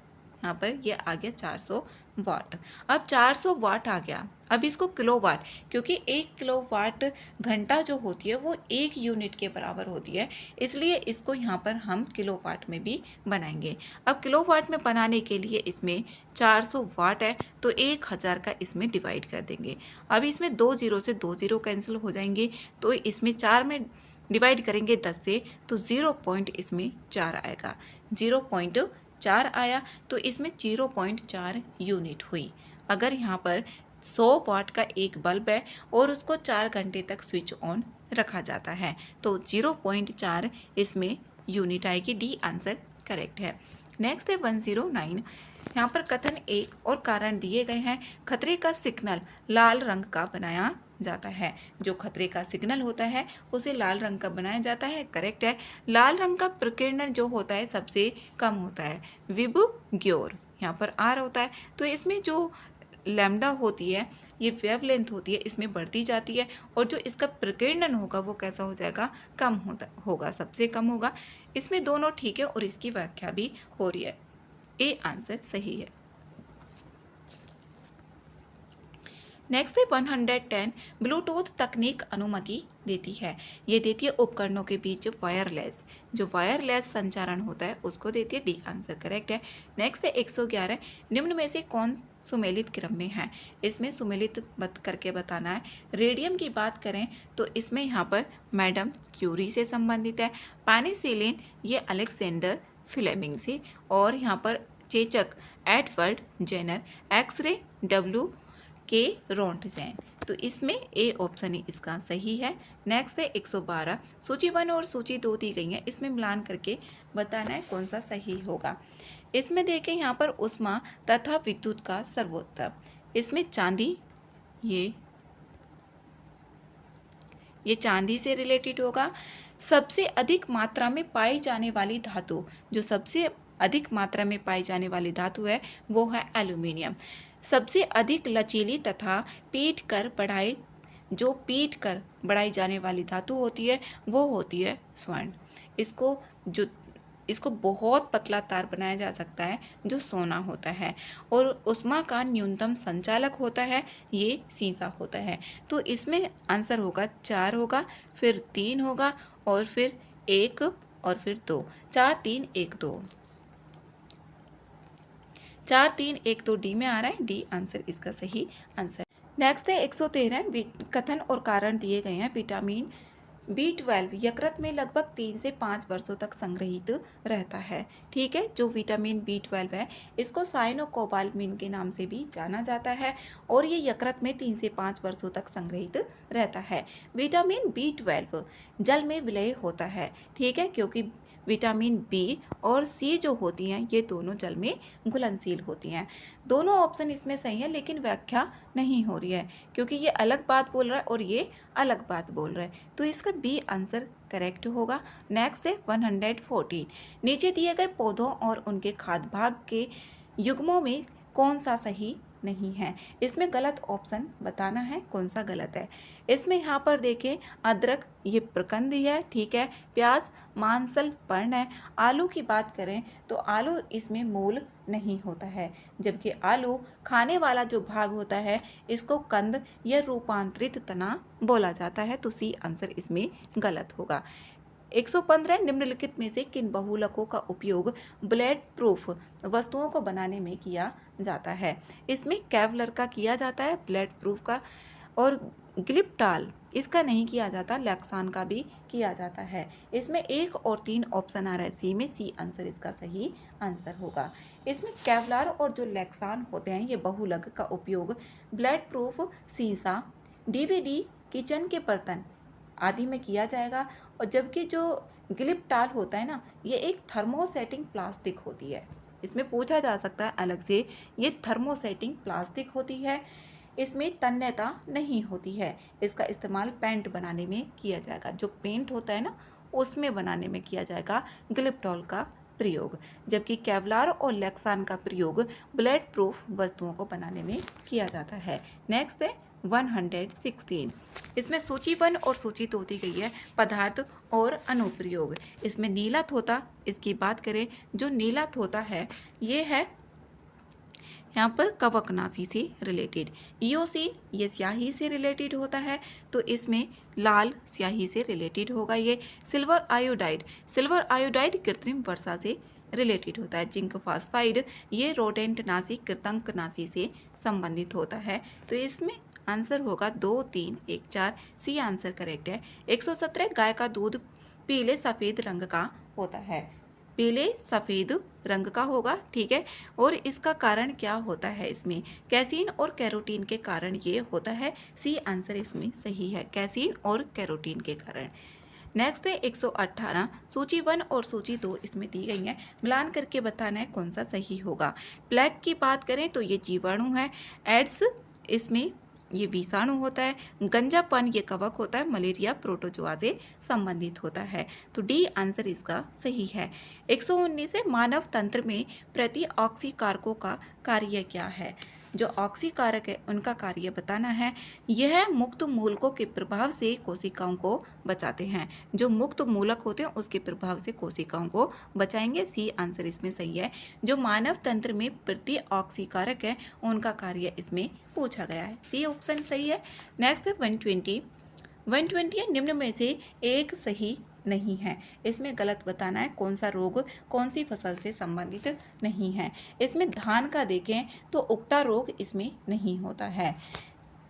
A: यहाँ पर ये आ गया 400 वाट। अब 400 वाट आ गया, अब इसको किलोवाट, क्योंकि 1 किलोवाट घंटा जो होती है वो 1 यूनिट के बराबर होती है, इसलिए इसको यहाँ पर हम किलोवाट में भी बनाएंगे। अब किलोवाट में बनाने के लिए इसमें 400 वाट है तो 1000 का इसमें डिवाइड कर देंगे। अब इसमें 2 जीरो से 2 जीरो कैंसिल हो जाएंगे, तो इसमें 4 में डिवाइड करेंगे 10 से, तो 0 इसमें 4 आएगा। 0.4 आया तो इसमें 0.4 यूनिट हुई। अगर यहाँ पर 100 वाट का एक बल्ब है और उसको 4 घंटे तक स्विच ऑन रखा जाता है, तो 0.4 इसमें यूनिट आएगी। डी आंसर करेक्ट है। नेक्स्ट है 109। यहाँ पर कथन 1 और कारण दिए गए हैं। खतरे का सिग्नल लाल रंग का बनाया जाता है। जो खतरे का सिग्नल होता है उसे लाल रंग का बनाया जाता है, करेक्ट है। लाल रंग का प्रकीर्णन जो होता है सबसे कम होता है, विबग्योर, यहाँ पर आर होता है। तो इसमें जो लैम्डा होती है, ये वेवलेंथ होती है, इसमें बढ़ती जाती है और जो इसका प्रकीर्णन होगा वो कैसा हो जाएगा, कम होगा, सबसे कम होगा। इसमें दोनों ठीक है और इसकी व्याख्या भी हो रही है। ए आंसर सही है। नेक्स्ट है 110, ब्लूटूथ तकनीक अनुमति देती है। ये देती है उपकरणों के बीच जो वायरलेस संचारण होता है उसको देती है। डी आंसर करेक्ट है। नेक्स्ट है 111, निम्न में से कौन सुमेलित क्रम में है। इसमें सुमेलित करके बताना है। रेडियम की बात करें तो इसमें यहाँ पर मैडम क्यूरी से संबंधित है, पेनिसिलिन ये अलेक्जेंडर फ्लेमिंग से, और यहाँ पर चेचक एडवर्ड जेनर, एक्सरे डब्ल्यू के रोंटजैन। तो इसमें ए ऑप्शन ही इसका सही है। नेक्स्ट है 112, सूची 1 और सूची 2 दी गई है, इसमें मिलान करके बताना है कौन सा सही होगा। इसमें देखें यहाँ पर उष्मा तथा विद्युत का सर्वोत्तम, इसमें चांदी ये चांदी से रिलेटेड होगा। सबसे अधिक मात्रा में पाई जाने वाली धातु, जो सबसे अधिक मात्रा में पाई जाने वाली धातु है वो है एल्यूमिनियम। सबसे अधिक लचीली तथा पीट कर बढ़ाई जाने वाली धातु होती है वो होती है स्वर्ण। इसको बहुत पतला तार बनाया जा सकता है जो सोना होता है, और उष्मा का न्यूनतम संचालक होता है ये सीसा होता है। तो इसमें आंसर होगा 4 होगा, फिर 3 होगा, और फिर 1 और फिर 2। 4 3 1 2, 4 3 1 2 डी में आ रहा है। डी आंसर इसका सही आंसर। नेक्स्ट है 113, कथन और कारण दिए गए हैं। विटामिन B12 यकृत में लगभग 3 से 5 वर्षों तक संग्रहित रहता है। ठीक है, जो विटामिन B12 है इसको साइनोकोबालामिन के नाम से भी जाना जाता है, और ये यकृत में 3 से 5 वर्षों तक संग्रहित रहता है। विटामिन B12 जल में विलय होता है। ठीक है, क्योंकि विटामिन B और C जो होती हैं ये दोनों जल में घुलनशील होती हैं। दोनों ऑप्शन इसमें सही है, लेकिन व्याख्या नहीं हो रही है क्योंकि ये अलग बात बोल रहा है और ये अलग बात बोल रहा है, तो इसका बी आंसर करेक्ट होगा। नेक्स्ट है 114, नीचे दिए गए पौधों और उनके खाद्य भाग के युग्मों में कौन सा सही नहीं है। इसमें गलत ऑप्शन बताना है कौन सा गलत है। इसमें यहाँ पर देखें, अदरक ये प्रकंद है, ठीक है, प्याज मांसल पर्ण है। आलू की बात करें तो आलू इसमें मूल नहीं होता है, जबकि आलू खाने वाला जो भाग होता है इसको कंद या रूपांतरित तना बोला जाता है, तो सी आंसर इसमें गलत होगा। 115, निम्नलिखित में से किन बहुलकों का उपयोग बुलेट प्रूफ वस्तुओं को बनाने में किया जाता है। इसमें केवलर का किया जाता है, बुलेट प्रूफ का, और ग्लिप्टाल इसका नहीं किया जाता, लेक्सान का भी किया जाता है। इसमें 1 और 3 ऑप्शन आ रहा है सी में, सी आंसर इसका सही आंसर होगा। इसमें केवलार और जो लेक्सान होते हैं ये बहुलक का उपयोग बुलेट प्रूफ शीशा, DVD, किचन के बर्तन आदि में किया जाएगा, और जबकि जो ग्लिप्टाल होता है ना ये एक थर्मोसेटिंग प्लास्टिक होती है। इसमें पूछा जा सकता है अलग से, ये थर्मोसेटिंग प्लास्टिक होती है, इसमें तन्यता नहीं होती है। इसका इस्तेमाल पेंट बनाने में किया जाएगा, जो पेंट होता है ना उसमें बनाने में किया जाएगा ग्लिप्टॉल का प्रयोग, जबकि केवलार और लेक्सान का प्रयोग बुलेट प्रूफ वस्तुओं को बनाने में किया जाता है। नेक्स्ट है 116, इसमें सूची 1 और सूची 2 दी गई है, पदार्थ और अनुप्रयोग। इसमें नीला थोता, इसकी बात करें, जो नीला थोता है ये है यहाँ पर कवकनाशी से रिलेटेड। इयोसिन ये स्याही से रिलेटेड होता है, तो इसमें लाल स्याही से रिलेटेड होगा। ये सिल्वर आयोडाइड कृत्रिम वर्षा से रिलेटेड होता है। जिंक फास्फाइड ये रोडेंट नाशी कृतंकनाशी से संबंधित होता है, तो इसमें आंसर होगा 2 3 1 4, सी आंसर करेक्ट है। 117, गाय का दूध पीले सफ़ेद रंग का होता है, पीले सफ़ेद रंग का होगा, ठीक है, और इसका कारण क्या होता है। इसमें कैसीन और कैरोटीन के कारण ये होता है, सी आंसर इसमें सही है, कैसीन और कैरोटीन के कारण। नेक्स्ट है 118, सूची 1 और सूची 2 इसमें दी गई है, मिलान करके बताना है कौन सा सही होगा। प्लेग की बात करें तो ये जीवाणु है, एड्स इसमें ये विषाणु होता है, गंजापन ये कवक होता है, मलेरिया प्रोटोजोआ से संबंधित होता है, तो डी आंसर इसका सही है। 119 है, मानव तंत्र में प्रतिऑक्सी कारकों का कार्य क्या है। जो ऑक्सीकारक है उनका कार्य बताना है। यह मुक्त मूलकों के प्रभाव से कोशिकाओं को बचाते हैं। जो मुक्त मूलक होते हैं उसके प्रभाव से कोशिकाओं को बचाएंगे। सी आंसर इसमें सही है। जो मानव तंत्र में प्रति ऑक्सीकारक है उनका कार्य इसमें पूछा गया है। सी ऑप्शन सही है। नेक्स्ट है 120 निम्न में से एक सही नहीं है। इसमें गलत बताना है। कौन सा रोग कौन सी फसल से संबंधित नहीं है। इसमें धान का देखें तो उकटा रोग इसमें नहीं होता है,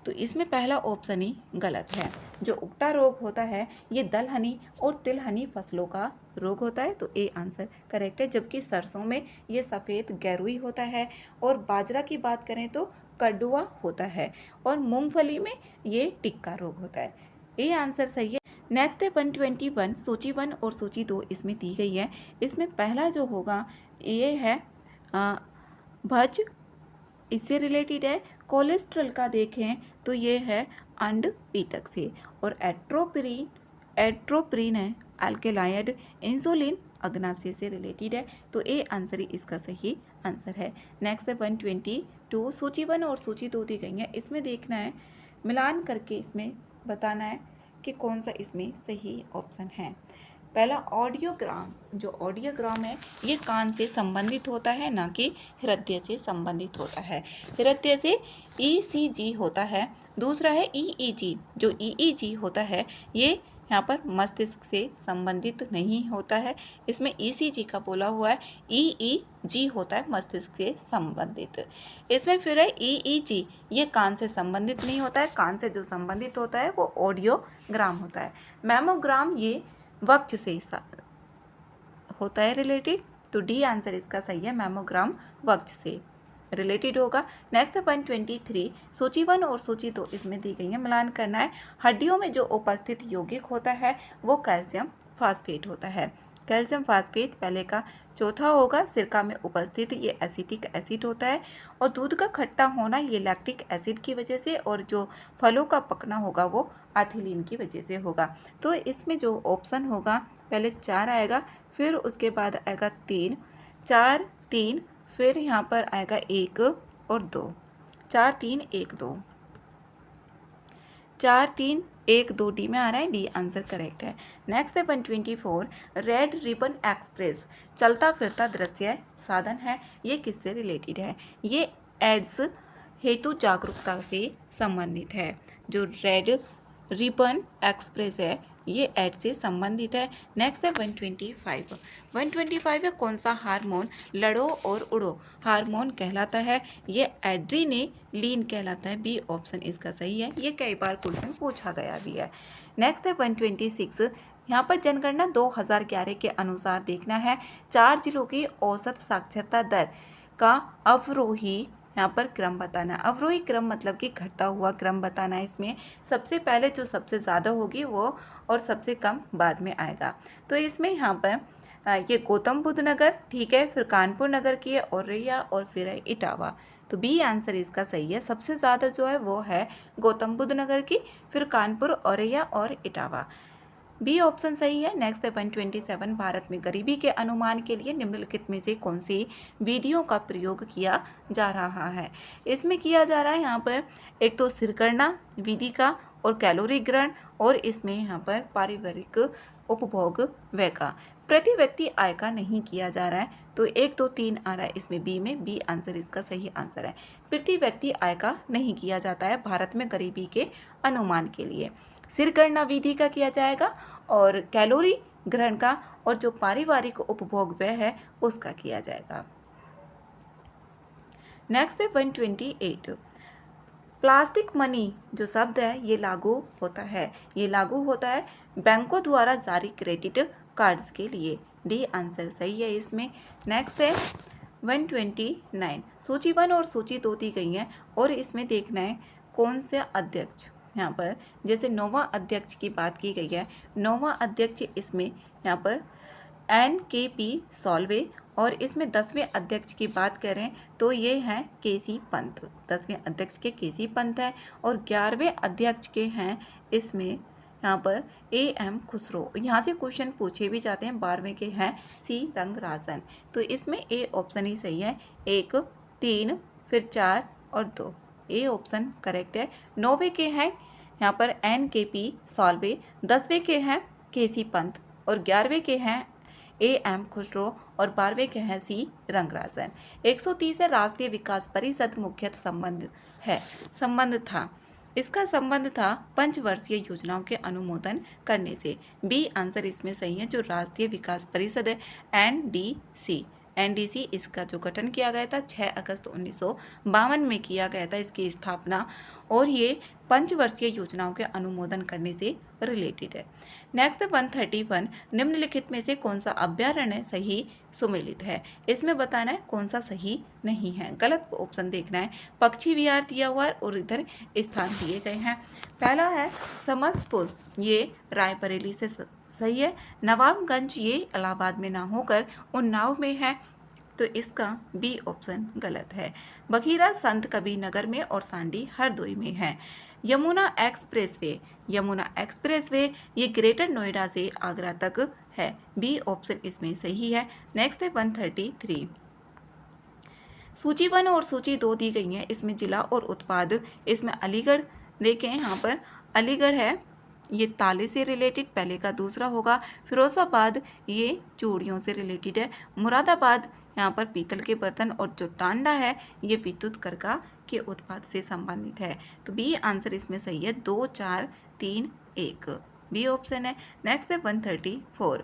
A: तो इसमें पहला ऑप्शन ही गलत है। जो उकटा रोग होता है ये दलहनी और तिलहनी फसलों का रोग होता है, तो ए आंसर करेक्ट है। जबकि सरसों में ये सफ़ेद गैरुई होता है, और बाजरा की बात करें तो कड़ुआ होता है, और मूंगफली में ये टिक्का रोग होता है। ए आंसर सही है। नेक्स्ट है 121 सूची 1 और सूची 2 इसमें दी गई है। इसमें पहला जो होगा ये है भज, इससे रिलेटेड है। कोलेस्ट्रॉल का देखें तो ये है अंड पीतक से, और एट्रोपिन है अल्केलाइड, इंसुलिन अग्नाशय से रिलेटेड है, तो ए आंसर ही इसका सही आंसर है। नेक्स्ट है 122 सूची 1 और सूची 2 दी गई है। इसमें देखना है, मिलान करके इसमें बताना है कि कौन सा इसमें सही ऑप्शन है। पहला ऑडियोग्राम, जो ऑडियोग्राम है ये कान से संबंधित होता है, ना कि हृदय से संबंधित होता है। हृदय से ईसीजी होता है। दूसरा है ईईजी, जो ईईजी होता है ये यहाँ पर मस्तिष्क से संबंधित नहीं होता है। इसमें ईसीजी का बोला हुआ है, ईईजी होता है मस्तिष्क से संबंधित। इसमें फिर है ईईजी, ये कान से संबंधित नहीं होता है। कान से जो संबंधित होता है वो ऑडियोग्राम होता है। मैमोग्राम ये वक्ष से होता है रिलेटेड, तो डी आंसर इसका सही है। मैमोग्राम वक्ष से रिलेटेड होगा। नेक्स्ट 123 सूची 1 और सूची 2 इसमें दी गई है। मिलान करना है। हड्डियों में जो उपस्थित यौगिक होता है वो कैल्शियम फास्फेट होता है। कैल्शियम फास्फेट पहले का चौथा होगा। सिरका में उपस्थित ये एसिटिक एसिड होता है, और दूध का खट्टा होना ये लैक्टिक एसिड की वजह से, और जो फलों का पकना होगा वो एथिलीन की वजह से होगा। तो इसमें जो ऑप्शन होगा पहले 4 आएगा, फिर उसके बाद आएगा 3, 4 3, फिर यहाँ पर आएगा 1 और 2, 4 3 1 2, 4 3 1 2 डी में आ रहा है। डी आंसर करेक्ट है। नेक्स्ट है 124 रेड रिबन एक्सप्रेस चलता फिरता दृश्य साधन है। ये किससे रिलेटेड है? ये एड्स हेतु जागरूकता से संबंधित है। जो रेड रिबन एक्सप्रेस है ये एड से संबंधित है। नेक्स्ट है 125 है। कौन सा हार्मोन लड़ो और उड़ो हार्मोन कहलाता है? ये एड्रीनेलिन कहलाता है। बी ऑप्शन इसका सही है। ये कई बार क्वेश्चन पूछा गया भी है। नेक्स्ट है 126। यहाँ पर जनगणना 2011 के अनुसार देखना है। 4 जिलों की औसत साक्षरता दर का अवरोही यहाँ पर क्रम बताना। अवरोही क्रम मतलब कि घटता हुआ क्रम बताना है। इसमें सबसे पहले जो सबसे ज़्यादा होगी वो, और सबसे कम बाद में आएगा। तो इसमें यहाँ पर ये गौतम बुद्ध नगर, ठीक है, फिर कानपुर नगर की है, औरैया, और फिर है इटावा। तो बी आंसर इसका सही है। सबसे ज़्यादा जो है वो है गौतम बुद्ध नगर की, फिर कानपुर, औरैया और इटावा। बी ऑप्शन सही है। नेक्स्ट है 127 भारत में गरीबी के अनुमान के लिए निम्नलिखित में से कौन सी विधियों का प्रयोग किया जा रहा है? इसमें किया जा रहा है यहाँ पर एक तो सिरगणना विधि का, और कैलोरी ग्रहण, और इसमें यहाँ पर पारिवारिक उपभोग व्यय का। प्रति व्यक्ति आय का नहीं किया जा रहा है, तो 1 2 3 आ रहा है इसमें बी में। बी आंसर इसका सही आंसर है। प्रति व्यक्ति आय का नहीं किया जाता है भारत में गरीबी के अनुमान के लिए। सिरगणना विधि का किया जाएगा, और कैलोरी ग्रहण का, और जो पारिवारिक उपभोग व्यय है उसका किया जाएगा। नेक्स्ट है 128 प्लास्टिक मनी जो शब्द है ये लागू होता है। ये लागू होता है बैंकों द्वारा जारी क्रेडिट कार्ड्स के लिए। डी आंसर सही है इसमें। नेक्स्ट है 129 सूची 1 और सूची 2 दी गई है, और इसमें देखना है कौन से अध्यक्ष, यहाँ पर जैसे नौवां अध्यक्ष की बात की गई है। नौवां अध्यक्ष इसमें यहाँ पर NKP सॉल्वे, और इसमें 10वें अध्यक्ष की बात करें तो ये हैं केसी पंत। 10वें अध्यक्ष के केसी पंत हैं, और 11वें अध्यक्ष के हैं इसमें यहाँ पर AM खुसरो। यहाँ से क्वेश्चन पूछे भी जाते हैं। 12वें के हैं C रंगराजन। तो इसमें ए ऑप्शन ही सही है। 1 3 फिर 4 और 2। ए ऑप्शन करेक्ट है। 9वें के हैं यहाँ पर NKP साल्वे, 10वें के हैं KC पंत और 11वें के हैं AM खुसरो और 12वें के हैं C रंगराजन। 130 है राष्ट्रीय विकास परिषद मुख्यतः संबंध था। इसका संबंध था पंचवर्षीय योजनाओं के अनुमोदन करने से। बी आंसर इसमें सही है। जो राष्ट्रीय विकास परिषद है NDC इसका जो गठन किया गया था 6 अगस्त 1952 में किया गया था इसकी स्थापना, और ये पंचवर्षीय योजनाओं के अनुमोदन करने से रिलेटेड है। नेक्स्ट 131, निम्नलिखित में से कौन सा अभ्यारण्य सही सुमेलित है। इसमें बताना है कौन सा सही नहीं है। गलत ऑप्शन देखना है। पक्षी विहार दिया हुआ है और इधर स्थान दिए गए हैं। पहला है समसपुर, ये रायबरेली से सही है। नवाबगंज ये इलाहाबाद में ना होकर उन्नाव में है, तो इसका बी ऑप्शन गलत है। बखीरा संत कबीर नगर में और सांडी हरदोई में है। यमुना एक्सप्रेसवे ये ग्रेटर नोएडा से आगरा तक है। बी ऑप्शन इसमें सही है। नेक्स्ट है 133, सूची 1 और सूची 2 दी गई है। इसमें जिला और उत्पाद, इसमें अलीगढ़ देखें, यहाँ पर अलीगढ़ है, ये ताले से रिलेटेड पहले का दूसरा होगा। फिरोजाबाद ये चूड़ियों से रिलेटेड है। मुरादाबाद यहाँ पर पीतल के बर्तन, और जो टांडा है ये विद्युत करका के उत्पाद से संबंधित है। तो बी आंसर इसमें सही है। 2 4 3 1 बी ऑप्शन है। नेक्स्ट है 134,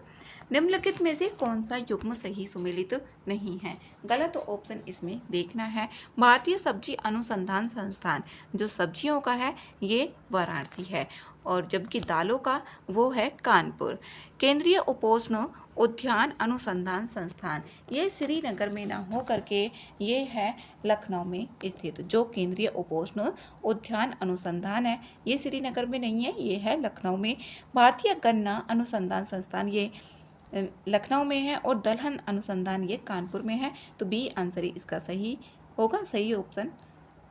A: निम्नलिखित में से कौन सा युग्म सही सुमेलित नहीं है। गलत ऑप्शन इसमें देखना है। भारतीय सब्जी अनुसंधान संस्थान जो सब्जियों का है ये वाराणसी है, और जबकि दालों का वो है कानपुर। केंद्रीय उपोष्ण उद्यान अनुसंधान संस्थान ये श्रीनगर में ना हो करके ये है लखनऊ में स्थित। जो केंद्रीय उपोष्ण उद्यान अनुसंधान है ये श्रीनगर में नहीं है, ये है लखनऊ में। भारतीय गन्ना अनुसंधान संस्थान ये लखनऊ में है, और दलहन अनुसंधान ये कानपुर में है। तो बी आंसर इसका सही होगा। सही ऑप्शन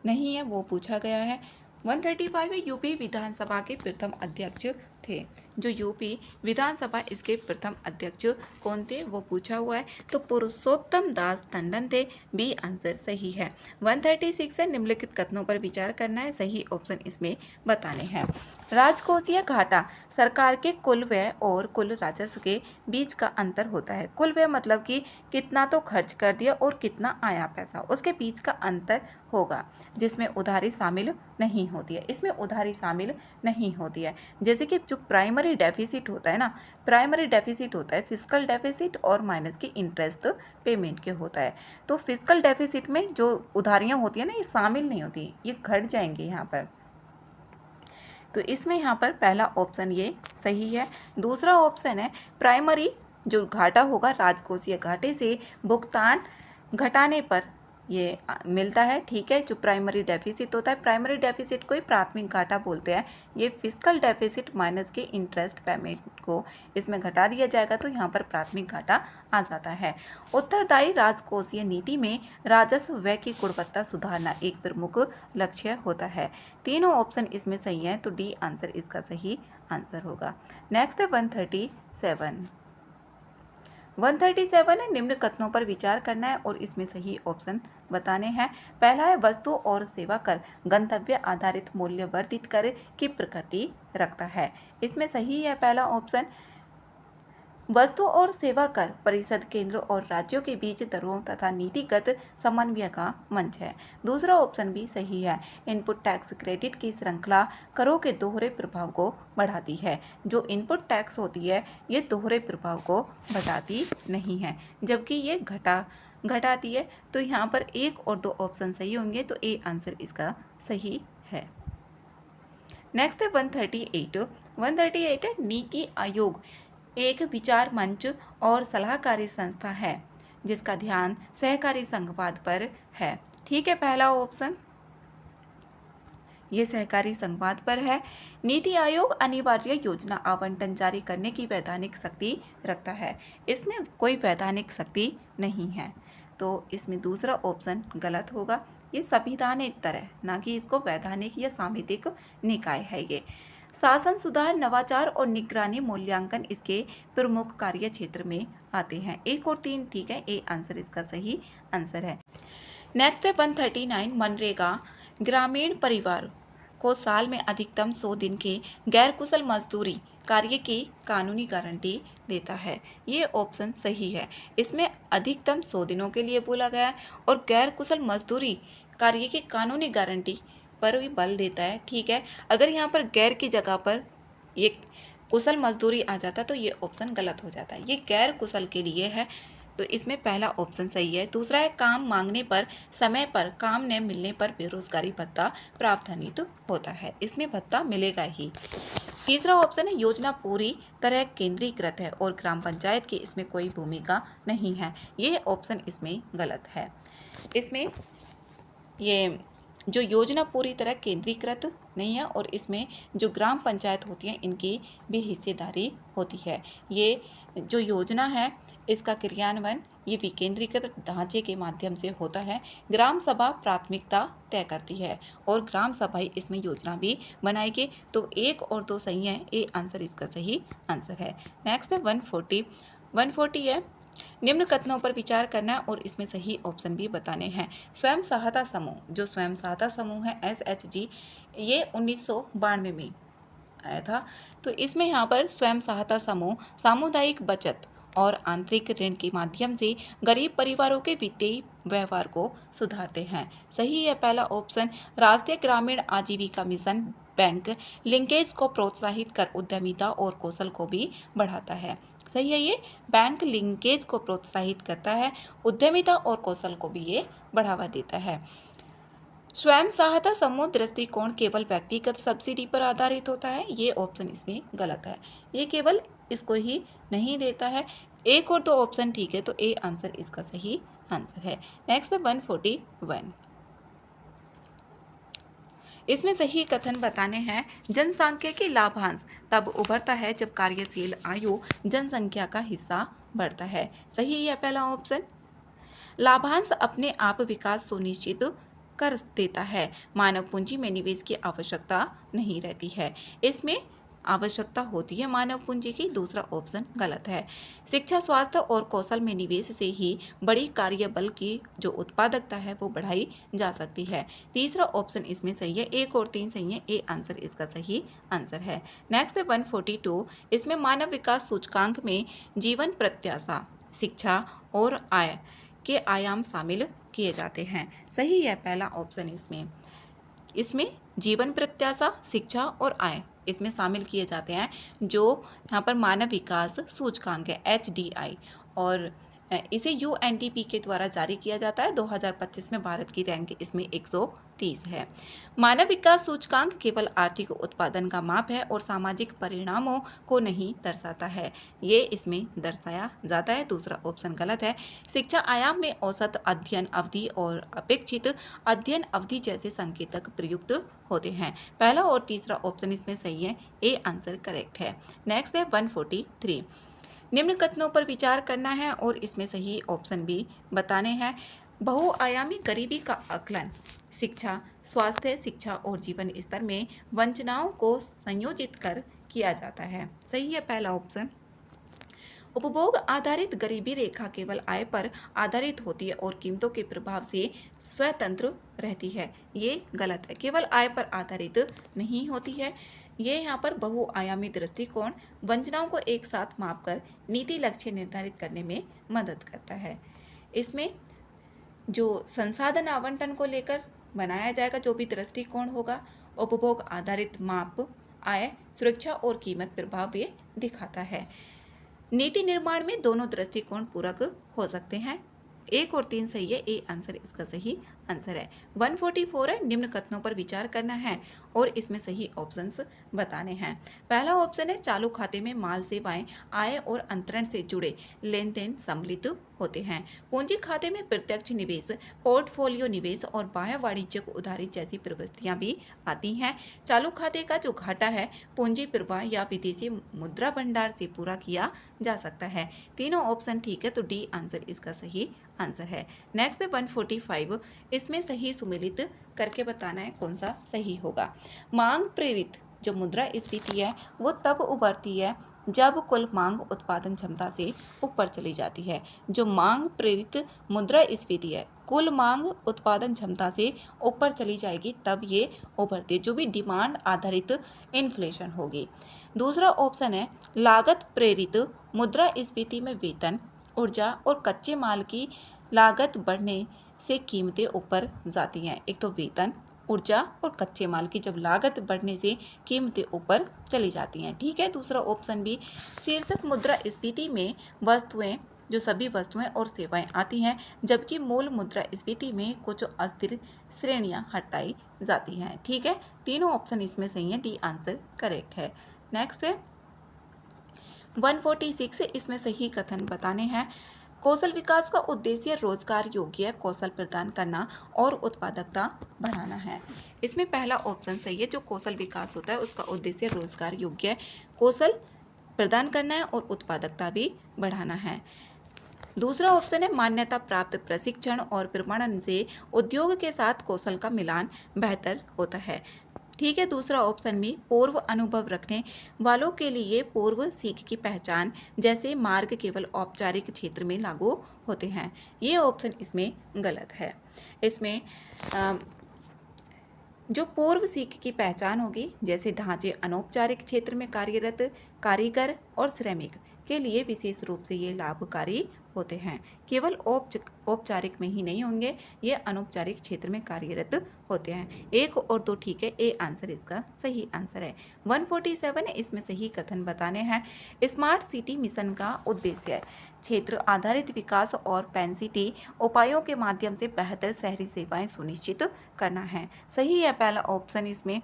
A: नहीं है, वो पूछा गया है। 135 है यूपी विधानसभा के प्रथम अध्यक्ष थे। जो यूपी विधानसभा इसके प्रथम अध्यक्ष कौन थे वो पूछा हुआ है। तो पुरुषोत्तम दास टंडन थे। बी आंसर सही है। 136 है निम्नलिखित कथनों पर विचार करना है। सही ऑप्शन इसमें बताने हैं। राजकोषीय घाटा सरकार के कुल व्यय और कुल राजस्व के बीच का अंतर होता है। कुल व्यय मतलब कि कितना तो खर्च कर दिया और कितना आया पैसा, उसके बीच का अंतर होगा, जिसमें उधारी शामिल नहीं होती है। इसमें उधारी शामिल नहीं होती है। जैसे कि जो प्राइमरी डेफिसिट होता है ना, प्राइमरी डेफिसिट होता है फिस्कल डेफिसिट और माइनस की इंटरेस्ट पेमेंट के होता है। तो फिस्कल डेफिसिट में जो उधारियाँ होती है ना ये शामिल नहीं होती, ये घट जाएंगे यहाँ पर। तो इसमें यहाँ पर पहला ऑप्शन ये सही है। दूसरा ऑप्शन है प्राइमरी जो घाटा होगा राजकोषीय घाटे से भुगतान घटाने पर ये मिलता है। ठीक है, जो प्राइमरी डेफिसिट होता है, प्राइमरी डेफिसिट को ही प्राथमिक घाटा बोलते हैं। ये फिस्कल डेफिसिट माइनस के इंटरेस्ट पेमेंट को इसमें घटा दिया जाएगा, तो यहाँ पर प्राथमिक घाटा आ जाता है। उत्तरदायी राजकोषीय नीति में राजस्व व्यय की गुणवत्ता सुधारना एक प्रमुख लक्ष्य होता है। तीनों ऑप्शन इसमें सही हैं, तो डी आंसर इसका सही आंसर होगा। नेक्स्ट है 137 है निम्न कथनों पर विचार करना है और इसमें सही ऑप्शन बताने हैं। पहला है वस्तु और सेवा कर गंतव्य आधारित मूल्य वर्धित कर की प्रकृति रखता है। इसमें सही है पहला ऑप्शन। वस्तु और सेवा कर परिषद केंद्र और राज्यों के बीच दरों तथा नीतिगत समन्वय का मंच है। दूसरा ऑप्शन भी सही है। इनपुट टैक्स क्रेडिट की श्रृंखला करों के दोहरे प्रभाव को बढ़ाती है। जो इनपुट टैक्स होती है ये दोहरे प्रभाव को बढ़ाती नहीं है, जबकि ये घटाती है। तो यहाँ पर 1 और 2 ऑप्शन सही होंगे, तो ए आंसर इसका सही है। नेक्स्ट है 138 है नीति आयोग एक विचार मंच और सलाहकारी संस्था है जिसका ध्यान सहकारी संघवाद पर है। ठीक है, पहला ऑप्शन ये सहकारी संघवाद पर है। नीति आयोग अनिवार्य योजना आवंटन जारी करने की वैधानिक शक्ति रखता है। इसमें कोई वैधानिक शक्ति नहीं है, तो इसमें दूसरा ऑप्शन गलत होगा। ये संविधानेतर है, ना कि इसको वैधानिक या सांविधिक निकाय है। ये शासन सुधार नवाचार और निगरानी मूल्यांकन इसके प्रमुख कार्य क्षेत्र में आते हैं। 1 और 3 ठीक है, ए आंसर इसका सही आंसर है। नेक्स्ट है 139 मनरेगा ग्रामीण परिवार को साल में अधिकतम 100 दिन के गैर कुशल मजदूरी कार्य की कानूनी गारंटी देता है। ये ऑप्शन सही है। इसमें अधिकतम 100 दिनों के लिए बोला गया है और गैर कुशल मजदूरी कार्य की कानूनी गारंटी पर भी बल देता है। ठीक है, अगर यहाँ पर गैर की जगह पर ये कुशल मजदूरी आ जाता तो ये ऑप्शन गलत हो जाता है। ये गैर कुशल के लिए है, तो इसमें पहला ऑप्शन सही है। दूसरा है काम मांगने पर समय पर काम न मिलने पर बेरोजगारी भत्ता प्रावधानित होता है। इसमें भत्ता मिलेगा ही। तीसरा ऑप्शन है योजना पूरी तरह केंद्रीकृत है और ग्राम पंचायत की इसमें कोई भूमिका नहीं है। ये ऑप्शन इसमें गलत है। इसमें ये जो योजना पूरी तरह केंद्रीकृत नहीं है और इसमें जो ग्राम पंचायत होती है इनकी भी हिस्सेदारी होती है। ये जो योजना है इसका क्रियान्वयन ये विकेंद्रीकृत ढांचे के माध्यम से होता है। ग्राम सभा प्राथमिकता तय करती है और ग्राम सभा ही इसमें योजना भी बनाएगी। तो 1 और 2 सही है। ए आंसर इसका सही आंसर है। नेक्स्ट है 140 है निम्न कथनों पर विचार करना है और इसमें सही ऑप्शन भी बताने हैं। स्वयं सहायता समूह, जो स्वयं सहायता समूह है SHG, ये 1992 में आया था। तो इसमें यहाँ पर स्वयं सहायता समूह सामुदायिक बचत और आंतरिक ऋण के माध्यम से गरीब परिवारों के वित्तीय व्यवहार को सुधारते हैं। सही है पहला ऑप्शन। राष्ट्रीय ग्रामीण आजीविका मिशन बैंक लिंकेज को प्रोत्साहित कर उद्यमिता और कौशल को भी बढ़ाता है। सही है, ये बैंक लिंकेज को प्रोत्साहित करता है, उद्यमिता और कौशल को भी ये बढ़ावा देता है। स्वयं सहायता समूह दृष्टिकोण केवल व्यक्तिगत सब्सिडी पर आधारित होता है। ये ऑप्शन इसमें गलत है। ये केवल इसको ही नहीं देता है। 1 और 2 ऑप्शन ठीक है, तो ए आंसर इसका सही आंसर है। नेक्स्ट है 141। इसमें सही कथन बताने हैं। जनसांख्यिकी लाभांश तब उभरता है जब कार्यशील आयु जनसंख्या का हिस्सा बढ़ता है। सही है पहला ऑप्शन। लाभांश अपने आप विकास सुनिश्चित कर देता है। मानव पूंजी में निवेश की आवश्यकता नहीं रहती है। इसमें आवश्यकता होती है मानव पूंजी की। दूसरा ऑप्शन गलत है। शिक्षा, स्वास्थ्य और कौशल में निवेश से ही बड़ी कार्यबल की जो उत्पादकता है वो बढ़ाई जा सकती है। तीसरा ऑप्शन इसमें सही है। 1 और 3 सही है। ए आंसर इसका सही आंसर है। नेक्स्ट है 142। इसमें मानव विकास सूचकांक में जीवन प्रत्याशा, शिक्षा और आय के आयाम शामिल किए जाते हैं। सही है पहला ऑप्शन। इसमें जीवन प्रत्याशा, शिक्षा और आय इसमें शामिल किए जाते हैं। जो यहाँ पर मानव विकास सूचकांक है HDI, और इसे UNDP के द्वारा जारी किया जाता है। 2025 में भारत की रैंक इसमें 130 है। मानव विकास सूचकांक केवल आर्थिक उत्पादन का माप है और सामाजिक परिणामों को नहीं दर्शाता है। ये इसमें दर्शाया जाता है। दूसरा ऑप्शन गलत है। शिक्षा आयाम में औसत अध्ययन अवधि और अपेक्षित अध्ययन अवधि जैसे संकेतक प्रयुक्त होते हैं। पहला और तीसरा ऑप्शन इसमें सही है। ए आंसर करेक्ट है। नेक्स्ट है 143। निम्न कथनों पर विचार करना है और इसमें सही ऑप्शन भी बताने हैं। बहुआयामी गरीबी का आकलन शिक्षा, स्वास्थ्य, शिक्षा और जीवन स्तर में वंचनाओं को संयोजित कर किया जाता है। सही है पहला ऑप्शन। उपभोग आधारित गरीबी रेखा केवल आय पर आधारित होती है और कीमतों के प्रभाव से स्वतंत्र रहती है। ये गलत है। केवल आय पर आधारित नहीं होती है। ये यहाँ पर बहुआयामी दृष्टिकोण वंचनाओं को एक साथ मापकर नीति लक्ष्य निर्धारित करने में मदद करता है। इसमें जो संसाधन आवंटन को लेकर बनाया जाएगा जो भी दृष्टिकोण होगा, उपभोग आधारित माप आय, सुरक्षा और कीमत प्रभाव ये दिखाता है। नीति निर्माण में दोनों दृष्टिकोण पूरक हो सकते हैं। 1 और 3 सही है। ए आंसर इसका सही आंसर है। 144 है। निम्न कथनों पर विचार करना है और इसमें सही ऑप्शंस बताने हैं। पहला ऑप्शन है चालू खाते में माल, सेवाएं, आय और अंतरण से जुड़े लेन देन सम्मिलित होते हैं। पूंजी खाते में प्रत्यक्ष निवेश, पोर्टफोलियो निवेश और बाह्य वाणिज्यिक उधारी जैसी प्रवृत्तियां भी आती हैं। चालू खाते का जो घाटा है पूंजी प्रवाह या विदेशी मुद्रा भंडार से पूरा किया जा सकता है। तीनों ऑप्शन ठीक है, तो डी आंसर इसका सही आंसर है। नेक्स्ट है 145। इसमें सही सुमेलित करके बताना है कौन सा सही होगा। मांग प्रेरित जो मुद्रा स्फीति है वो तब उभरती है जब कुल मांग उत्पादन क्षमता से ऊपर चली जाती है। जो मांग प्रेरित मुद्रास्फीति है, कुल मांग उत्पादन क्षमता से ऊपर चली जाएगी तब ये उभरती है, जो भी डिमांड आधारित इन्फ्लेशन होगी। दूसरा ऑप्शन है लागत प्रेरित मुद्रास्फीति में वेतन, ऊर्जा और कच्चे माल की लागत बढ़ने से कीमतें ऊपर जाती हैं। एक तो वेतन, ऊर्जा और कच्चे माल की जब लागत बढ़ने से कीमतें ऊपर चली जाती हैं। ठीक है, दूसरा ऑप्शन भी। शीर्षक मुद्रास्फीति में वस्तुएं, जो सभी वस्तुएं और सेवाएं आती हैं, जबकि मूल मुद्रास्फीति में कुछ अस्थिर श्रेणियां हटाई जाती हैं। ठीक है, तीनों ऑप्शन इसमें सही है, डी आंसर करेक्ट है। नेक्स्ट है 146, इसमें सही कथन बताने हैं। कौशल विकास का उद्देश्य रोजगार योग्य कौशल प्रदान करना और उत्पादकता बढ़ाना है। इसमें पहला ऑप्शन सही है, जो कौशल विकास होता है उसका उद्देश्य रोजगार योग्य कौशल प्रदान करना है और उत्पादकता भी बढ़ाना है। दूसरा ऑप्शन है मान्यता प्राप्त प्रशिक्षण और प्रमाणन से उद्योग के साथ कौशल का मिलान बेहतर होता है। ठीक है, दूसरा ऑप्शन भी पूर्व अनुभव रखने वालों के लिए पूर्व सीख की पहचान जैसे मार्ग केवल औपचारिक क्षेत्र में लागू होते हैं। ये ऑप्शन इसमें गलत है। इसमें जो पूर्व सीख की पहचान होगी, जैसे ढांचे अनौपचारिक क्षेत्र में कार्यरत कारीगर और श्रमिक के लिए विशेष रूप से ये लाभकारी होते हैं। केवल औपचारिक में ही नहीं होंगे, ये अनौपचारिक क्षेत्र में कार्यरत होते हैं। 1 और 2 ठीक है, ए आंसर इसका सही आंसर है। 147 इसमें सही कथन बताने हैं। स्मार्ट सिटी मिशन का उद्देश्य क्षेत्र आधारित विकास और पेंसिटी उपायों के माध्यम से बेहतर शहरी सेवाएं सुनिश्चित करना है। सही है, पहला ऑप्शन इसमें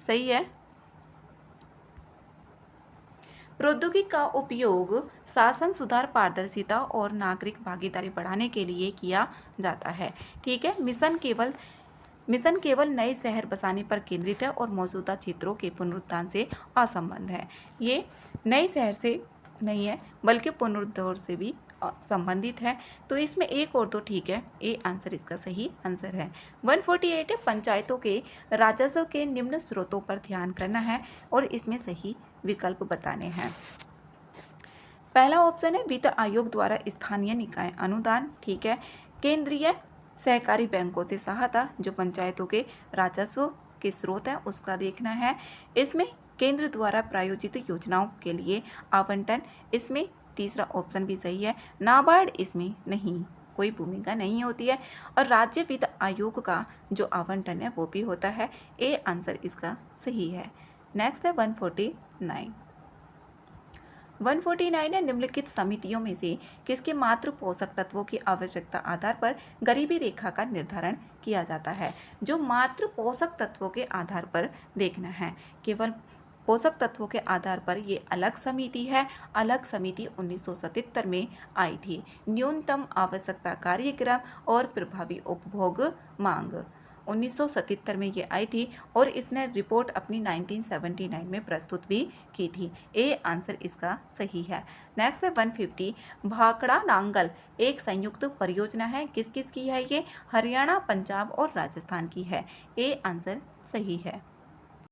A: सही है। प्रौद्योगिकी का उपयोग शासन सुधार, पारदर्शिता और नागरिक भागीदारी बढ़ाने के लिए किया जाता है। ठीक है, मिशन केवल नए शहर बसाने पर केंद्रित है और मौजूदा क्षेत्रों के पुनरुत्थान से असंबद्ध है। ये नए शहर से नहीं है बल्कि पुनरुद्धार से भी संबंधित है। तो इसमें 1 और 2 ठीक है, ए आंसर इसका सही आंसर है। 148 है पंचायतों के राजस्व के निम्न स्रोतों पर ध्यान करना है और इसमें सही विकल्प बताने हैं। पहला ऑप्शन है वित्त आयोग द्वारा स्थानीय निकाय अनुदान। ठीक है, केंद्रीय सहकारी बैंकों से सहायता, जो पंचायतों के राजस्व के स्रोत है उसका देखना है। इसमें केंद्र द्वारा प्रायोजित योजनाओं के लिए आवंटन, इसमें तीसरा ऑप्शन भी सही है। नाबार्ड इसमें नहीं, कोई भूमिका नहीं होती है और राज्य वित्त आयोग का जो आवंटन है वो भी होता है। ए आंसर इसका सही है। नेक्स्ट है 149। 149 है निम्नलिखित समितियों में से किसके मात्र पोषक तत्वों की आवश्यकता आधार पर गरीबी रेखा का निर्धारण किया जाता है। जो मात्र पोषक तत्वों के आधार पर देखना है, केवल पोषक तत्वों के आधार पर ये अलग समिति है। अलग समिति 1977 में आई थी। न्यूनतम आवश्यकता कार्यक्रम और प्रभावी उपभोग मांग 1977 में ये आई थी और इसने रिपोर्ट अपनी 1979 में प्रस्तुत भी की थी। ए आंसर इसका सही है। नेक्स्ट है 150। भाखड़ा नांगल एक संयुक्त परियोजना है, किस किस की है ये? हरियाणा, पंजाब और राजस्थान की है। ए आंसर सही है।